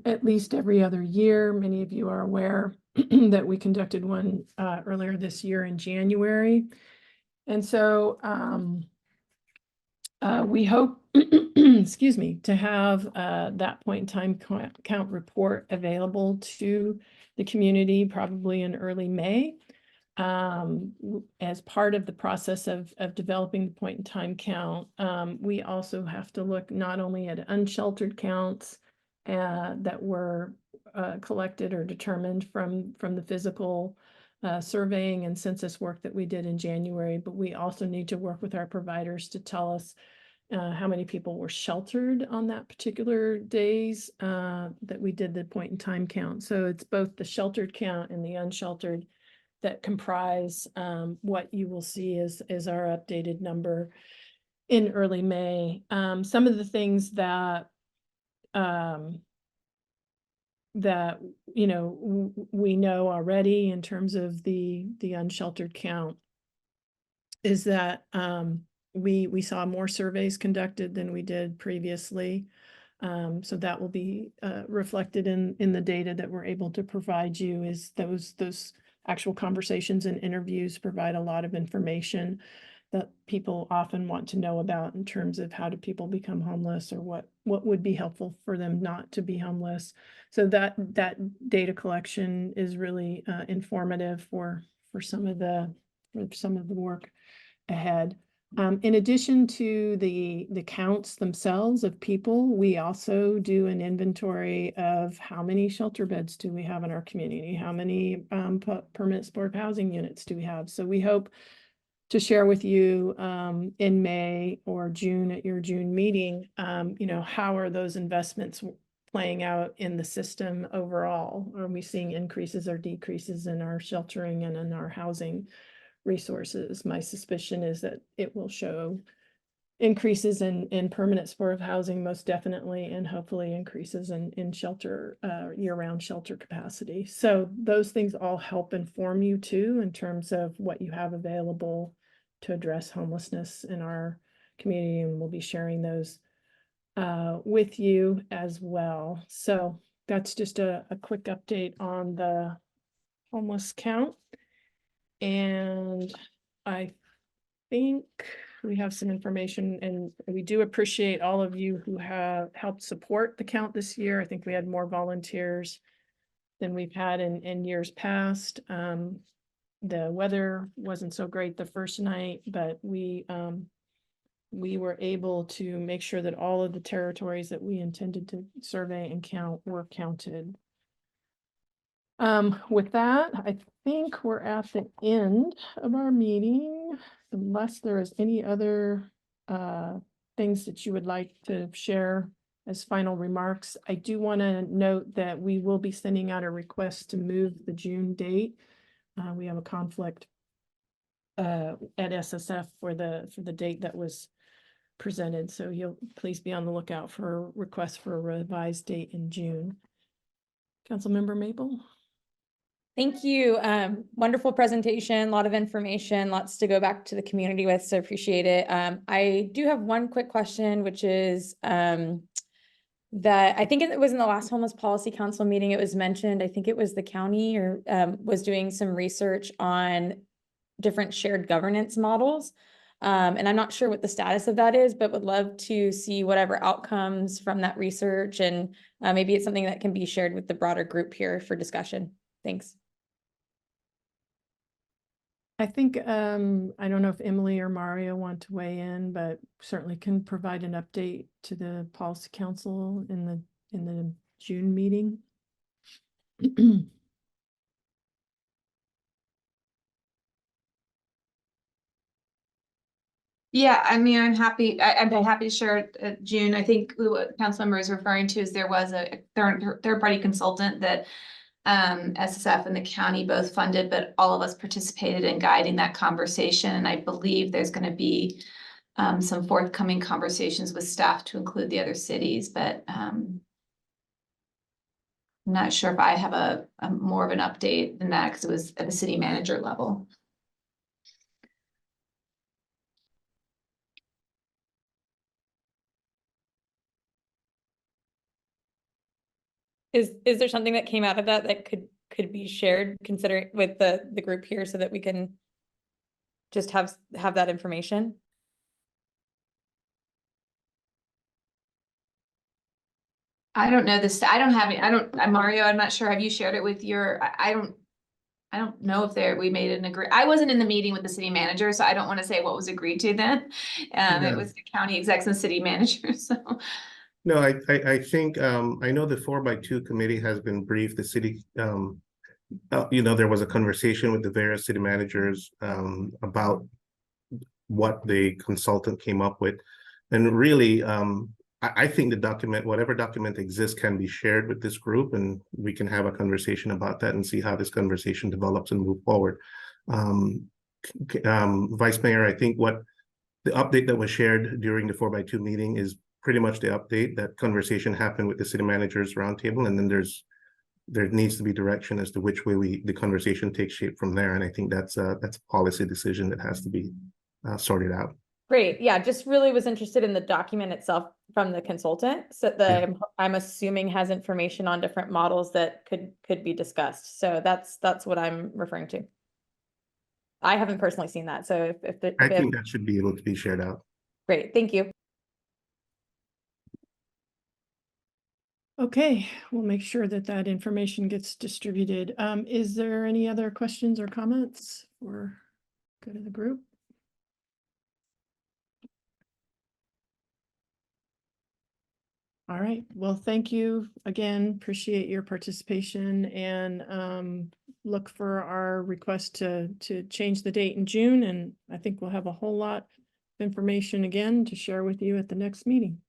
at least every other year. Many of you are aware that we conducted one earlier this year in January. And so we hope, excuse me, to have that point in time count report available to the community probably in early May. As part of the process of developing the point in time count, we also have to look not only at unsheltered counts that were collected or determined from the physical surveying and census work that we did in January, but we also need to work with our providers to tell us how many people were sheltered on that particular days that we did the point in time count. So it's both the sheltered count and the unsheltered that comprise what you will see as our updated number in early May. Some of the things that we know already in terms of the unsheltered count is that we saw more surveys conducted than we did previously. So that will be reflected in the data that we're able to provide you. Is those actual conversations and interviews provide a lot of information that people often want to know about in terms of how do people become homeless, or what would be helpful for them not to be homeless. So that data collection is really informative for some of the work ahead. In addition to the counts themselves of people, we also do an inventory of how many shelter beds do we have in our community, how many permanent supportive housing units do we have. So we hope to share with you in May or June at your June meeting, how are those investments playing out in the system overall? Are we seeing increases or decreases in our sheltering and in our housing resources? My suspicion is that it will show increases in permanent supportive housing, most definitely, and hopefully increases in shelter, year-round shelter capacity. So those things all help inform you too, in terms of what you have available to address homelessness in our community, and we'll be sharing those with you as well. So that's just a quick update on the homeless count. And I think we have some information, and we do appreciate all of you who have helped support the count this year. I think we had more volunteers than we've had in years past. The weather wasn't so great the first night, but we were able to make sure that all of the territories that we intended to survey and count were counted. With that, I think we're at the end of our meeting, unless there is any other things that you would like to share as final remarks. I do want to note that we will be sending out a request to move the June date. We have a conflict at SSF for the date that was presented, so you'll please be on the lookout for a request for a revised date in June. Councilmember Maple. Thank you. Wonderful presentation, a lot of information, lots to go back to the community with, so appreciate it. I do have one quick question, which is that I think it was in the last Homeless Policy Council meeting, it was mentioned, I think it was the county or was doing some research on different shared governance models. And I'm not sure what the status of that is, but would love to see whatever outcomes from that research, and maybe it's something that can be shared with the broader group here for discussion. Thanks. I think, I don't know if Emily or Mario want to weigh in, but certainly can provide an update to the Policy Council in the June meeting. Yeah, I mean, I'd be happy to share June. I think what Councilmember is referring to is there was a third-party consultant that SSF and the county both funded, but all of us participated in guiding that conversation. And I believe there's going to be some forthcoming conversations with staff to include the other cities, but I'm not sure if I have a more of an update than that, because it was at the city manager level. Is there something that came out of that could be shared, considering with the group here, so that we can just have that information? I don't know this. I don't have it. Mario, I'm not sure. Have you shared it with your, I don't know if we made an agree. I wasn't in the meeting with the city manager, so I don't want to say what was agreed to then. It was the county execs and city manager, so. No, I think, I know the 4x2 committee has been briefed. The city, there was a conversation with the various city managers about what the consultant came up with. And really, I think the document, whatever document exists, can be shared with this group, and we can have a conversation about that and see how this conversation develops and move forward. Vice Mayor, I think what the update that was shared during the 4x2 meeting is pretty much the update. That conversation happened with the city managers roundtable, and then there needs to be direction as to which way the conversation takes shape from there. And I think that's a policy decision that has to be sorted out. Great. Yeah, just really was interested in the document itself from the consultant. So I'm assuming has information on different models that could be discussed. So that's what I'm referring to. I haven't personally seen that. So I think that should be able to be shared out. great, thank you. Okay, we'll make sure that that information gets distributed. Is there any other questions or comments for good of the group? All right, well, thank you again. Appreciate your participation and look for our request to change the date in June. And I think we'll have a whole lot of information again to share with you at the next meeting.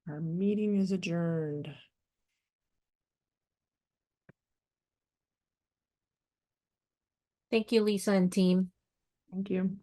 Our meeting is adjourned. Thank you, Lisa and team. Thank you.